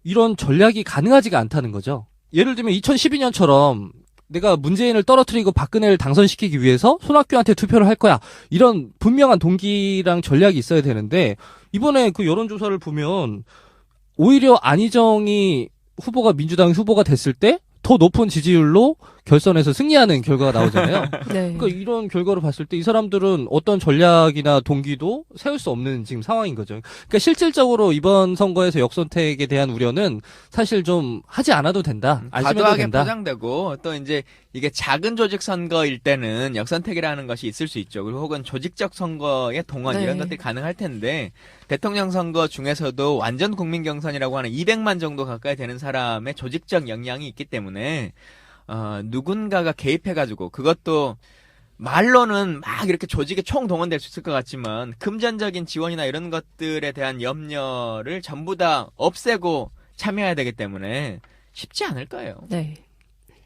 이런 전략이 가능하지가 않다는 거죠. 예를 들면 2012년처럼 내가 문재인을 떨어뜨리고 박근혜를 당선시키기 위해서 손학규한테 투표를 할 거야. 이런 분명한 동기랑 전략이 있어야 되는데 이번에 그 여론조사를 보면 오히려 안희정이 후보가 민주당 후보가 됐을 때 더 높은 지지율로 결선에서 승리하는 결과가 나오잖아요. 네. 그러니까 이런 결과를 봤을 때 이 사람들은 어떤 전략이나 동기도 세울 수 없는 지금 상황인 거죠. 그러니까 실질적으로 이번 선거에서 역선택에 대한 우려는 사실 좀 하지 않아도 된다. 안심해도 과도하게 된다. 포장되고 또 이제 이게 작은 조직 선거일 때는 역선택이라는 것이 있을 수 있죠. 그리고 혹은 조직적 선거의 동원 네. 이런 것들이 가능할 텐데 대통령 선거 중에서도 완전 국민 경선이라고 하는 200만 정도 가까이 되는 사람의 조직적 역량이 있기 때문에 누군가가 개입해가지고 그것도 말로는 막 이렇게 조직에 총동원될 수 있을 것 같지만 금전적인 지원이나 이런 것들에 대한 염려를 전부 다 없애고 참여해야 되기 때문에 쉽지 않을 거예요. 네.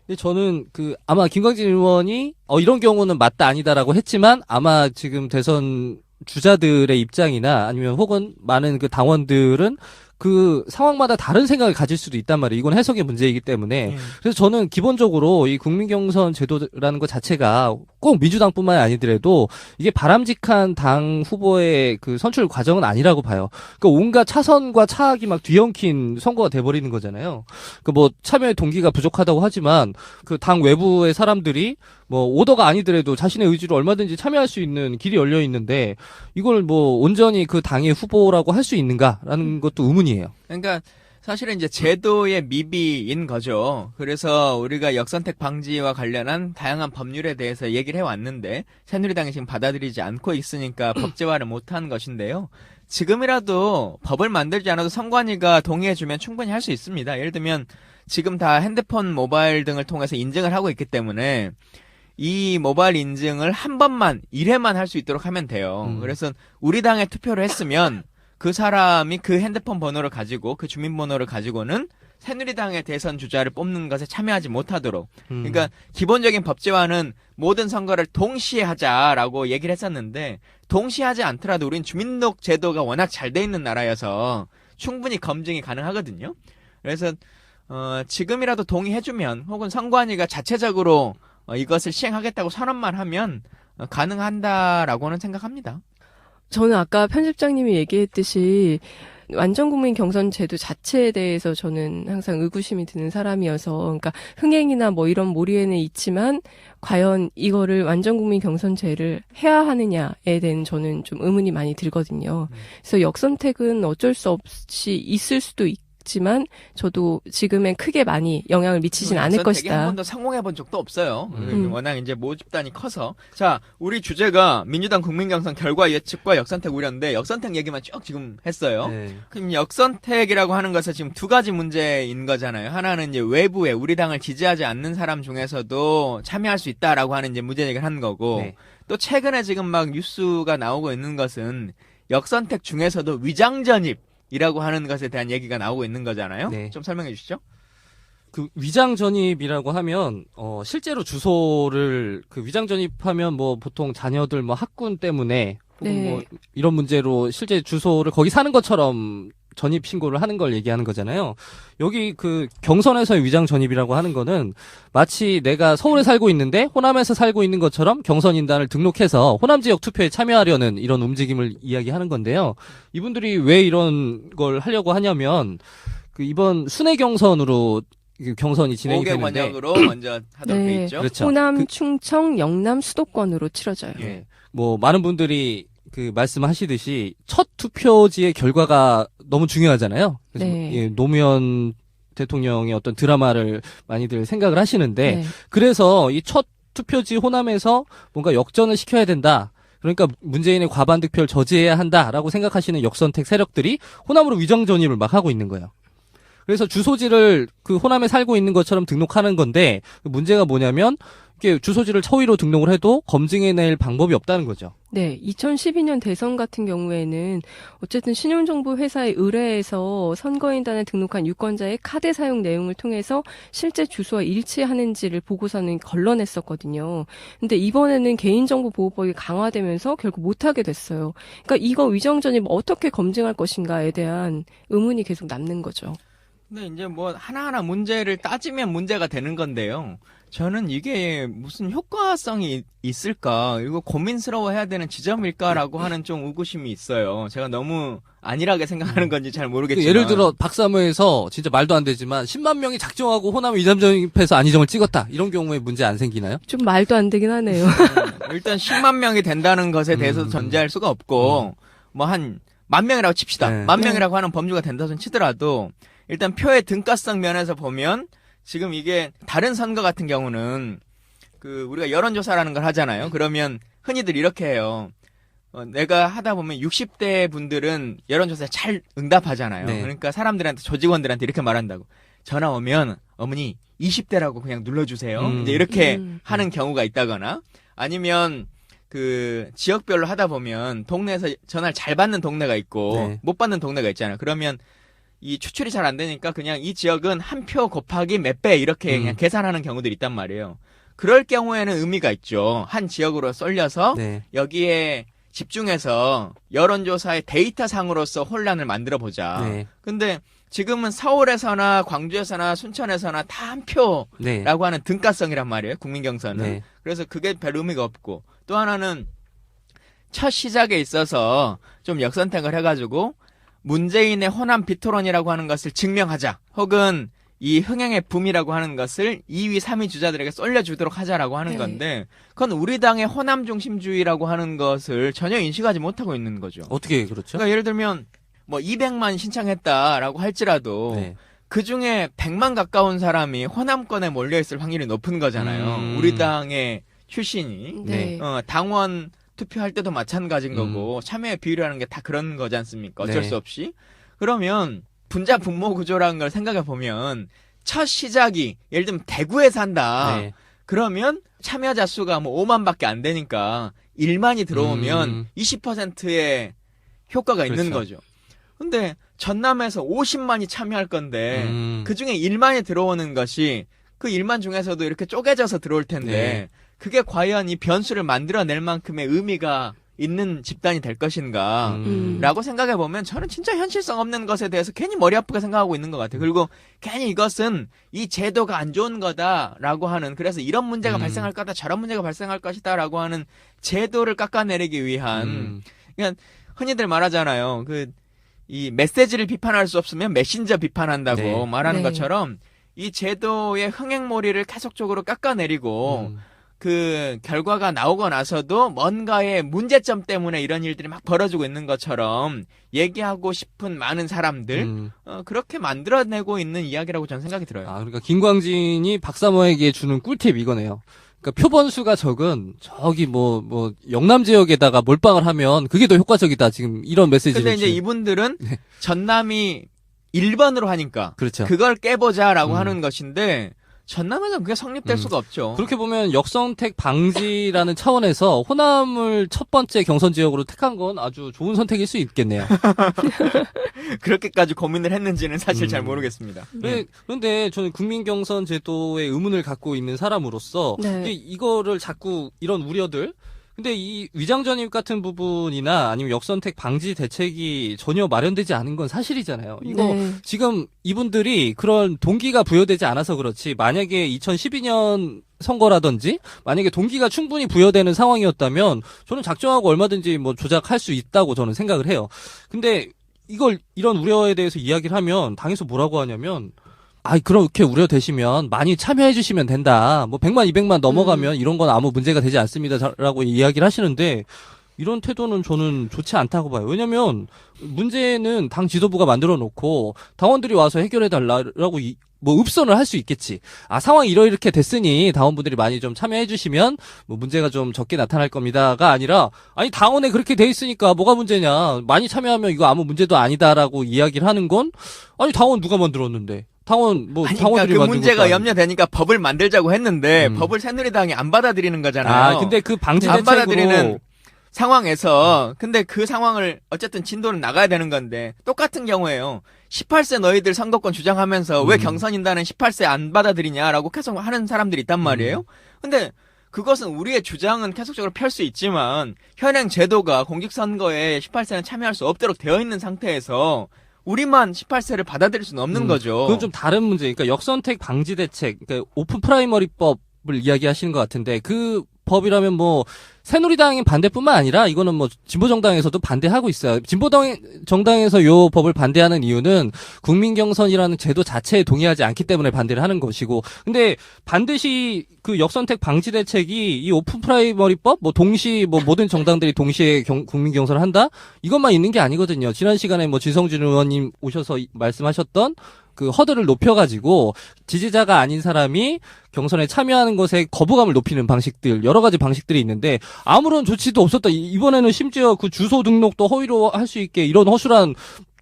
근데 저는 아마 김광진 의원이 이런 경우는 맞다 아니다라고 했지만 아마 지금 대선 주자들의 입장이나 아니면 혹은 많은 그 당원들은 그 상황마다 다른 생각을 가질 수도 있단 말이에요. 이건 해석의 문제이기 때문에. 그래서 저는 기본적으로 이 국민경선 제도라는 것 자체가 꼭 민주당뿐만 아니더라도 이게 바람직한 당 후보의 그 선출 과정은 아니라고 봐요. 그러니까 온갖 차선과 차악이 막 뒤엉킨 선거가 돼버리는 거잖아요. 그 뭐 참여의 동기가 부족하다고 하지만 그 당 외부의 사람들이 뭐 오더가 아니더라도 자신의 의지로 얼마든지 참여할 수 있는 길이 열려 있는데 이걸 뭐 온전히 그 당의 후보라고 할 수 있는가라는 것도 의문이에요. 그러니까 사실은 이제 제도의 미비인 거죠. 그래서 우리가 역선택 방지와 관련한 다양한 법률에 대해서 얘기를 해왔는데 새누리당이 지금 받아들이지 않고 있으니까 법제화를 못한 것인데요. 지금이라도 법을 만들지 않아도 선관위가 동의해주면 충분히 할 수 있습니다. 예를 들면 지금 다 핸드폰, 모바일 등을 통해서 인증을 하고 있기 때문에 이 모바일 인증을 한 번만 1회만 할 수 있도록 하면 돼요. 그래서 우리 당에 투표를 했으면 그 사람이 그 핸드폰 번호를 가지고 그 주민번호를 가지고는 새누리당의 대선 주자를 뽑는 것에 참여하지 못하도록. 그러니까 기본적인 법제화는 모든 선거를 동시에 하자라고 얘기를 했었는데 동시에 하지 않더라도 우린 주민등록 제도가 워낙 잘 돼 있는 나라여서 충분히 검증이 가능하거든요. 그래서 지금이라도 동의해주면 혹은 선관위가 자체적으로 이것을 시행하겠다고 선언만 하면 가능한다라고는 생각합니다. 저는 아까 편집장님이 얘기했듯이 완전 국민 경선 제도 자체에 대해서 저는 항상 의구심이 드는 사람이어서, 그러니까 흥행이나 뭐 이런 몰이에는 있지만 과연 이거를 완전 국민 경선제를 해야 하느냐에 대한 저는 좀 의문이 많이 들거든요. 그래서 역선택은 어쩔 수 없이 있을 수도 있지만 저도 지금엔 크게 많이 영향을 미치진 않을 선택이 한 것이다. 번도 성공해본 적도 없어요. 워낙 이제 모집단이 커서. 자, 우리 주제가 민주당 국민경선 결과 예측과 역선택 우려인데 역선택 얘기만 쭉 지금 했어요. 네. 그럼 역선택이라고 하는 것은 지금 두 가지 문제인 거잖아요. 하나는 이제 외부에 우리 당을 지지하지 않는 사람 중에서도 참여할 수 있다라고 하는 이제 문제 제기를 한 거고, 네. 또 최근에 지금 막 뉴스가 나오고 있는 것은 역선택 중에서도 위장 전입이라고 하는 것에 대한 얘기가 나오고 있는 거잖아요. 네. 좀 설명해 주시죠. 그 위장 전입이라고 하면 실제로 주소를 위장 전입하면 뭐 보통 자녀들 뭐 학군 때문에 혹은 네. 뭐 이런 문제로 실제 주소를 거기 사는 것처럼 전입 신고를 하는 걸 얘기하는 거잖아요. 여기 그 경선에서의 위장 전입이라고 하는 거는 마치 내가 서울에 살고 있는데 호남에서 살고 있는 것처럼 경선 인단을 등록해서 호남 지역 투표에 참여하려는 이런 움직임을 이야기하는 건데요. 이분들이 왜 이런 걸 하려고 하냐면 이번 순회 경선으로 경선이 진행이 5개 되는데 원역으로 먼저 하도록 돼 있죠. 그렇죠. 호남, 충청, 영남 수도권으로 치러져요. 예. 뭐 많은 분들이 말씀하시듯이 첫 투표지의 결과가 너무 중요하잖아요. 그래서 네. 예, 노무현 대통령의 어떤 드라마를 많이들 생각을 하시는데 네. 그래서 이 첫 투표지 호남에서 뭔가 역전을 시켜야 된다. 그러니까 문재인의 과반 득표를 저지해야 한다라고 생각하시는 역선택 세력들이 호남으로 위장 전입을 막 하고 있는 거예요. 그래서 주소지를 호남에 살고 있는 것처럼 등록하는 건데 문제가 뭐냐면 이게 주소지를 처위로 등록을 해도 검증해낼 방법이 없다는 거죠. 네, 2012년 대선 같은 경우에는 어쨌든 신용정보 회사에 의뢰해서 선거인단에 등록한 유권자의 카드 사용 내용을 통해서 실제 주소와 일치하는지를 보고서는 걸러냈었거든요. 근데 이번에는 개인정보보호법이 강화되면서 결국 못하게 됐어요. 그러니까 이거 위정전입 어떻게 검증할 것인가에 대한 의문이 계속 남는 거죠. 근데 이제 뭐 하나하나 문제를 따지면 문제가 되는 건데요. 저는 이게 무슨 효과성이 있을까? 이거 고민스러워해야 되는 지점일까라고 하는 좀 의구심이 있어요. 제가 너무 안일하게 생각하는 건지 잘 모르겠지만. 예를 들어 박사모에서 진짜 말도 안 되지만 10만 명이 작정하고 호남 위장전입해서 안희정을 찍었다. 이런 경우에 문제 안 생기나요? 좀 말도 안 되긴 하네요. 일단 10만 명이 된다는 것에 대해서도 전제할 수가 없고 뭐 한 10,000명이라고 칩시다. 네. 10,000명이라고 하는 범주가 된다고 치더라도 일단 표의 등가성 면에서 보면 지금 이게 다른 선거 같은 경우는 그 우리가 여론조사라는 걸 하잖아요. 그러면 흔히들 이렇게 해요. 내가 하다 보면 60대 분들은 여론조사에 잘 응답하잖아요. 네. 그러니까 사람들한테 조직원들한테 이렇게 말한다고. 전화 오면 어머니 20대라고 그냥 눌러주세요. 이제 이렇게 하는 경우가 있다거나 아니면 그 지역별로 하다 보면 동네에서 전화를 잘 받는 동네가 있고 네. 못 받는 동네가 있잖아요. 그러면 이 추출이 잘 안 되니까 그냥 이 지역은 한 표 곱하기 몇 배 이렇게 그냥 계산하는 경우들이 있단 말이에요. 그럴 경우에는 의미가 있죠. 한 지역으로 쏠려서 네. 여기에 집중해서 여론조사의 데이터상으로서 혼란을 만들어 보자. 네. 근데 지금은 서울에서나 광주에서나 순천에서나 다 한 표라고 네. 하는 등가성이란 말이에요. 국민경선은. 네. 그래서 그게 별 의미가 없고 또 하나는 첫 시작에 있어서 좀 역선택을 해가지고 문재인의 호남 비토론이라고 하는 것을 증명하자. 혹은 이 흥행의 붐이라고 하는 것을 2위, 3위 주자들에게 쏠려주도록 하자라고 하는 네. 건데 그건 우리 당의 호남 중심주의라고 하는 것을 전혀 인식하지 못하고 있는 거죠. 어떻게 그렇죠? 그러니까 예를 들면 뭐 200만 신청했다라고 할지라도 네. 그 중에 100만 가까운 사람이 호남권에 몰려있을 확률이 높은 거잖아요. 우리 당의 출신이. 네. 당원 투표할 때도 마찬가지인 거고 참여의 비율이라는 게 다 그런 거지 않습니까? 어쩔 네. 수 없이. 그러면 분자 분모 구조라는 걸 생각해 보면 첫 시작이 예를 들면 대구에 산다. 네. 그러면 참여자 수가 뭐 5만밖에 안 되니까 1만이 들어오면 20%의 효과가 있는 그렇죠. 거죠. 근데 전남에서 50만이 참여할 건데 그 중에 1만이 들어오는 것이 그 1만 중에서도 이렇게 쪼개져서 들어올 텐데 네. 그게 과연 이 변수를 만들어낼 만큼의 의미가 있는 집단이 될 것인가 라고 생각해 보면 저는 진짜 현실성 없는 것에 대해서 괜히 머리 아프게 생각하고 있는 것 같아요. 그리고 괜히 이것은 이 제도가 안 좋은 거다라고 하는 그래서 이런 문제가 발생할 거다 저런 문제가 발생할 것이다라고 하는 제도를 깎아내리기 위한 그러니까 흔히들 말하잖아요. 그 이 메시지를 비판할 수 없으면 메신저 비판한다고 네. 말하는 네. 것처럼 이 제도의 흥행몰이를 계속적으로 깎아내리고 그 결과가 나오고 나서도 뭔가의 문제점 때문에 이런 일들이 막 벌어지고 있는 것처럼 얘기하고 싶은 많은 사람들 그렇게 만들어내고 있는 이야기라고 저는 생각이 들어요. 아, 그러니까 김광진이 박사모에게 주는 꿀팁 이거네요. 그러니까 표본수가 적은 저기 뭐 영남 지역에다가 몰빵을 하면 그게 더 효과적이다. 지금 이런 메시지를. 근데 이제 이분들은 전남이 1번으로 하니까 그렇죠. 그걸 깨보자라고 하는 것인데 전남에서는 그게 성립될 수가 없죠. 그렇게 보면 역선택 방지라는 차원에서 호남을 첫 번째 경선 지역으로 택한 건 아주 좋은 선택일 수 있겠네요. 그렇게까지 고민을 했는지는 사실 잘 모르겠습니다. 그런데 저는 국민 경선 제도에 의문을 갖고 있는 사람으로서 네. 이거를 자꾸 이런 우려들 근데 이 위장전입 같은 부분이나 아니면 역선택 방지 대책이 전혀 마련되지 않은 건 사실이잖아요. 이거 네. 지금 이분들이 그런 동기가 부여되지 않아서 그렇지 만약에 2012년 선거라든지 만약에 동기가 충분히 부여되는 상황이었다면 저는 작정하고 얼마든지 뭐 조작할 수 있다고 저는 생각을 해요. 근데 이런 우려에 대해서 이야기를 하면 당에서 뭐라고 하냐면 그렇게 우려되시면 많이 참여해 주시면 된다. 뭐 100만, 200만 넘어가면 이런 건 아무 문제가 되지 않습니다라고 이야기를 하시는데 이런 태도는 저는 좋지 않다고 봐요. 왜냐면 문제는 당 지도부가 만들어 놓고 당원들이 와서 해결해 달라고 뭐 읍선을 할 수 있겠지. 상황이 이렇게 됐으니 당원분들이 많이 좀 참여해 주시면 뭐 문제가 좀 적게 나타날 겁니다가 아니라 당원에 그렇게 돼 있으니까 뭐가 문제냐. 많이 참여하면 이거 아무 문제도 아니다라고 이야기를 하는 건 당원 누가 만들었는데 당원 뭐 아니, 당원들이 그러니까 그 만든 문제가 것도 아니고. 염려되니까 법을 만들자고 했는데 음. 법을 새누리당이 안 받아들이는 거잖아요. 아, 근데 그 방지 안 대책으로 받아들이는 상황에서 근데 그 상황을 어쨌든 진도는 나가야 되는 건데 똑같은 경우에요. 18세 너희들 선거권 주장하면서 왜 경선인단은 18세 안 받아들이냐라고 계속 하는 사람들이 있단 말이에요. 근데 그것은 우리의 주장은 계속적으로 펼 수 있지만 현행 제도가 공직선거에 18세는 참여할 수 없도록 되어 있는 상태에서 우리만 18세를 받아들일 수는 없는 거죠. 그건 좀 다른 문제. 그러니까 역선택 방지 대책, 그러니까 오픈 프라이머리법을 이야기하시는 것 같은데 그 법이라면 뭐 새누리당의 반대뿐만 아니라 이거는 뭐 진보정당에서도 반대하고 있어요. 진보정당에서 요 법을 반대하는 이유는 국민경선이라는 제도 자체에 동의하지 않기 때문에 반대를 하는 것이고, 근데 반드시 그 역선택 방지 대책이 이 오픈 프라이머리법, 뭐 동시 뭐 모든 정당들이 동시에 국민경선을 한다 이것만 있는 게 아니거든요. 지난 시간에 뭐 지성준 의원님 오셔서 말씀하셨던 그 허들을 높여가지고 지지자가 아닌 사람이 경선에 참여하는 것에 거부감을 높이는 방식들, 여러 가지 방식들이 있는데 아무런 조치도 없었다. 이번에는 심지어 그 주소 등록도 허위로 할 수 있게 이런 허술한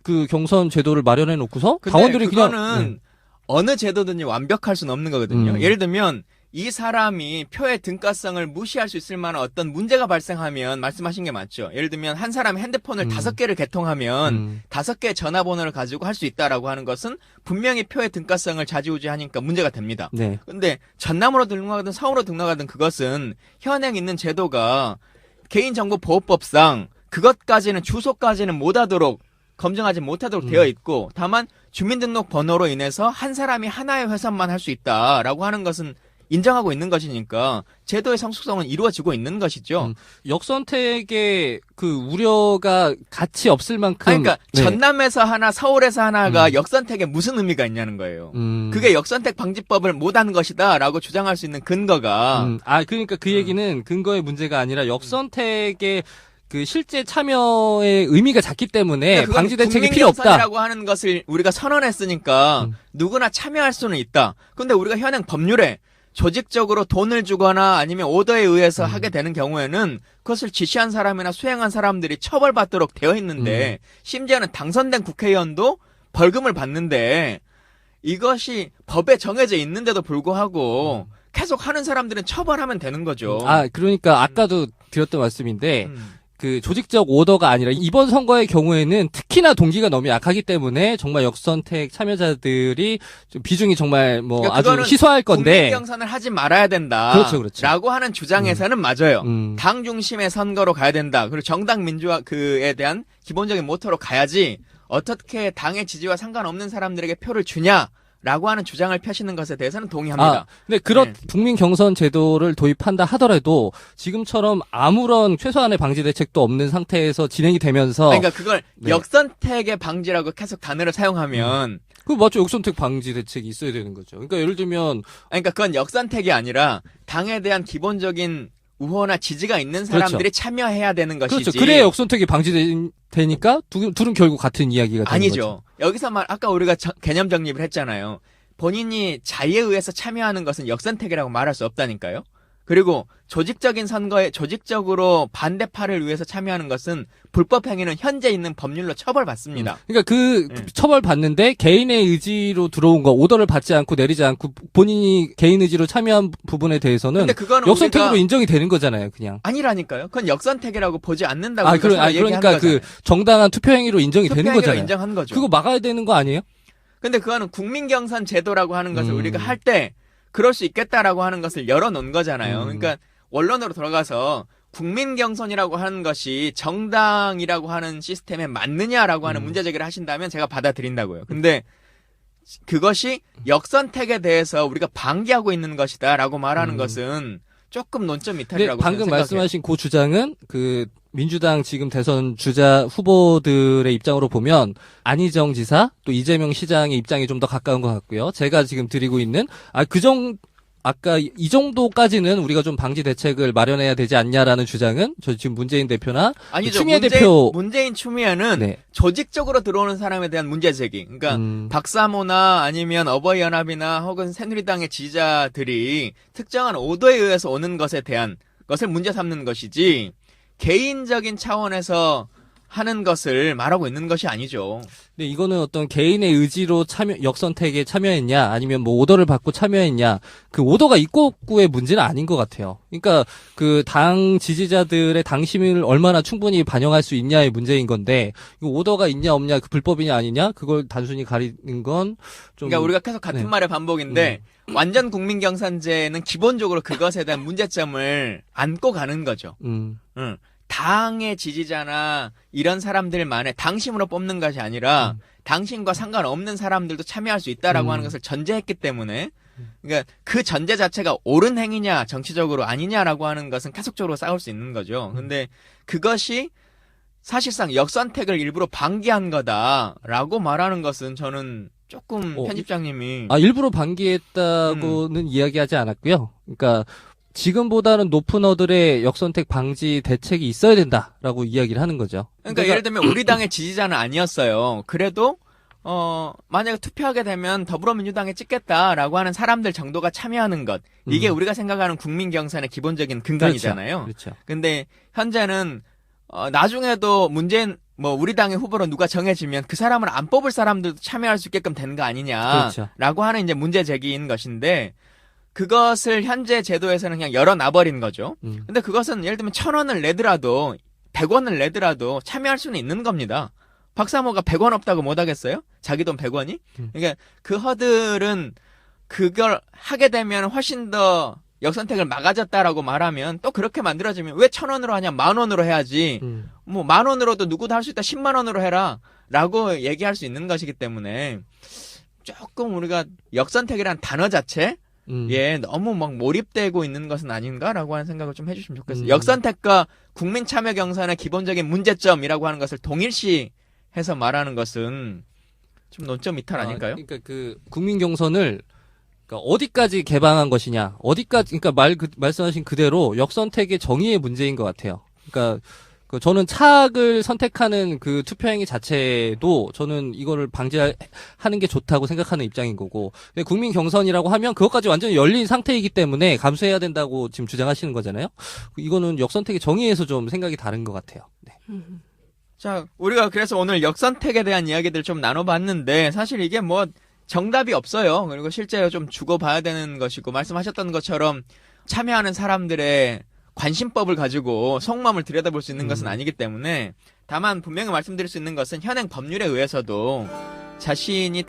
그 경선 제도를 마련해 놓고서 당원들이 그거는 어느 제도든지 완벽할 수는 없는 거거든요. 예를 들면 이 사람이 표의 등가성을 무시할 수 있을 만한 어떤 문제가 발생하면 말씀하신 게 맞죠. 예를 들면 한 사람이 핸드폰을 5개를 개통하면 5개의 전화번호를 가지고 할 수 있다라고 하는 것은 분명히 표의 등가성을 좌지우지하니까 문제가 됩니다. 네. 근데 전남으로 등록하든 서울로 등록하든 그것은 현행 있는 제도가 개인정보보호법상 그것까지는 주소까지는 못하도록 검증하지 못하도록 되어 있고 다만 주민등록번호로 인해서 한 사람이 하나의 회선만 할 수 있다라고 하는 것은 인정하고 있는 것이니까 제도의 성숙성은 이루어지고 있는 것이죠. 역선택의 그 우려가 같이 없을 만큼 그러니까 네. 전남에서 하나 서울에서 하나가 역선택에 무슨 의미가 있냐는 거예요. 그게 역선택 방지법을 못한 것이다라고 주장할 수 있는 근거가 그러니까 그 얘기는 근거의 문제가 아니라 역선택의 그 실제 참여의 의미가 작기 때문에 방지 대책이 필요 없다. 국민경선이라고 하는 것을 우리가 선언했으니까 누구나 참여할 수는 있다. 근데 우리가 현행 법률에 조직적으로 돈을 주거나 아니면 오더에 의해서 하게 되는 경우에는 그것을 지시한 사람이나 수행한 사람들이 처벌받도록 되어 있는데 심지어는 당선된 국회의원도 벌금을 받는데 이것이 법에 정해져 있는데도 불구하고 계속 하는 사람들은 처벌하면 되는 거죠. 그러니까 아까도 드렸던 말씀인데 그 조직적 오더가 아니라 이번 선거의 경우에는 특히나 동기가 너무 약하기 때문에 정말 역선택 참여자들이 좀 비중이 정말 뭐 그러니까 아주 희소할 건데 국민경선을 하지 말아야 된다. 그렇죠. 라고 하는 주장에서는 맞아요. 당 중심의 선거로 가야 된다. 그리고 정당 민주화 그에 대한 기본적인 모토로 가야지 어떻게 당의 지지와 상관없는 사람들에게 표를 주냐. 라고 하는 주장을 펴시는 것에 대해서는 동의합니다. 근데 그런 국민 경선 제도를 도입한다 하더라도 지금처럼 아무런 최소한의 방지 대책도 없는 상태에서 진행이 되면서 그러니까 그걸 역선택의 방지라고 계속 단어를 사용하면 그 맞죠. 역선택 방지 대책이 있어야 되는 거죠. 그러니까 예를 들면 그러니까 그건 역선택이 아니라 당에 대한 기본적인 우호나 지지가 있는 사람들이 참여해야 되는 것이지. 그렇죠. 그래야 역선택이 방지되니까 둘은 결국 같은 이야기가 되는 아니죠. 거죠. 여기서 아까 우리가 개념 정립을 했잖아요. 본인이 자의에 의해서 참여하는 것은 역선택이라고 말할 수 없다니까요. 그리고 조직적인 선거에 조직적으로 반대파를 위해서 참여하는 것은 불법 행위는 현재 있는 법률로 처벌받습니다. 그러니까 처벌 받는데 개인의 의지로 들어온 거 오더를 받지 않고 내리지 않고 본인이 개인 의지로 참여한 부분에 대해서는 근데 그거는 역선택으로 인정이 되는 거잖아요, 그냥. 아니라니까요. 그건 역선택이라고 보지 않는다고 그러니까 그 정당한 투표 행위로 인정이 되는 거잖아요. 인정한 거죠. 그거 막아야 되는 거 아니에요? 근데 그거는 국민경선 제도라고 하는 것을 우리가 할 때 그럴 수 있겠다라고 하는 것을 열어놓은 거잖아요. 그러니까 원론으로 돌아가서 국민경선이라고 하는 것이 정당이라고 하는 시스템에 맞느냐라고 하는 문제 제기를 하신다면 제가 받아들인다고요. 근데 그것이 역선택에 대해서 우리가 방기하고 있는 것이다라고 말하는 것은 조금 논점 이탈이라고 방금 생각해요. 말씀하신 그 주장은 그 민주당 지금 대선 주자 후보들의 입장으로 보면 안희정 지사 또 이재명 시장의 입장이 좀 더 가까운 것 같고요. 제가 지금 드리고 있는 아까 이 정도까지는 우리가 좀 방지 대책을 마련해야 되지 않냐라는 주장은 저 지금 문재인 대표나 아니죠. 추미애 대표 문재인 추미애는 조직적으로 들어오는 사람에 대한 문제 제기. 그러니까 박사모나 아니면 어버이연합이나 혹은 새누리당의 지지자들이 특정한 오도에 의해서 오는 것에 대한 것을 문제 삼는 것이지 개인적인 차원에서 하는 것을 말하고 있는 것이 아니죠. 근데 이거는 어떤 개인의 의지로 역선택에 참여했냐, 아니면 뭐 오더를 받고 참여했냐, 그 오더가 있고 없고의 문제는 아닌 것 같아요. 그러니까 그 당 지지자들의 당심을 얼마나 충분히 반영할 수 있냐의 문제인 건데, 이 오더가 있냐 없냐, 그 불법이냐 아니냐, 그걸 단순히 가리는 건 좀. 그러니까 우리가 계속 같은 네. 말의 반복인데 완전 국민 경선제는 기본적으로 그것에 대한 문제점을 안고 가는 거죠. 응. 당의 지지자나 이런 사람들만의 당심으로 뽑는 것이 아니라 당신과 상관없는 사람들도 참여할 수 있다라고 하는 것을 전제했기 때문에 그러니까 그 전제 자체가 옳은 행위냐 정치적으로 아니냐라고 하는 것은 계속적으로 싸울 수 있는 거죠. 근데 그것이 사실상 역선택을 일부러 방기한 거다라고 말하는 것은 저는 조금 편집장님이 일부러 방기했다고는 이야기하지 않았고요. 그러니까 지금보다는 높은 어들의 역선택 방지 대책이 있어야 된다라고 이야기를 하는 거죠. 그러니까 예를 들면 우리 당의 지지자는 아니었어요. 그래도 만약에 투표하게 되면 더불어민주당에 찍겠다라고 하는 사람들 정도가 참여하는 것. 이게 우리가 생각하는 국민 경선의 기본적인 근간이잖아요. 그렇죠. 근데 현재는 나중에도 문재인 우리 당의 후보로 누가 정해지면 그 사람을 안 뽑을 사람들도 참여할 수 있게끔 된 거 아니냐라고 그렇죠. 하는 이제 문제 제기인 것인데 그것을 현재 제도에서는 그냥 열어놔버린 거죠. 근데 그것은 예를 들면 1,000원을 내더라도 100원을 내더라도 참여할 수는 있는 겁니다. 박사모가 100원 없다고 못 하겠어요? 자기 돈 100원이? 그러니까 그 허들은 그걸 하게 되면 훨씬 더 역선택을 막아졌다라고 말하면 또 그렇게 만들어지면 왜 1,000원으로 하냐 10,000원으로 해야지. 10,000원으로도 누구도 할 수 있다 100,000원으로 해라 라고 얘기할 수 있는 것이기 때문에 조금 우리가 역선택이라는 단어 자체 너무 막 몰입되고 있는 것은 아닌가라고 하는 생각을 좀 해주시면 좋겠어요. 역선택과 국민 참여 경선의 기본적인 문제점이라고 하는 것을 동일시해서 말하는 것은 좀 논점 이탈 아닐까요? 그러니까 그 국민 경선을 그러니까 어디까지 개방한 것이냐, 그러니까 말씀하신 그대로 역선택의 정의의 문제인 것 같아요. 그러니까 저는 차악을 선택하는 그 투표행위 자체도 저는 이거를 방지하는 게 좋다고 생각하는 입장인 거고, 근데 국민 경선이라고 하면 그것까지 완전히 열린 상태이기 때문에 감수해야 된다고 지금 주장하시는 거잖아요. 이거는 역선택의 정의에서 좀 생각이 다른 것 같아요. 네. 자, 우리가 그래서 오늘 역선택에 대한 이야기들 좀 나눠봤는데 사실 이게 정답이 없어요. 그리고 실제로 좀 주고 봐야 되는 것이고 말씀하셨던 것처럼 참여하는 사람들의 관심법을 가지고 속마음을 들여다볼 수 있는 것은 아니기 때문에 다만 분명히 말씀드릴 수 있는 것은 현행 법률에 의해서도 자신이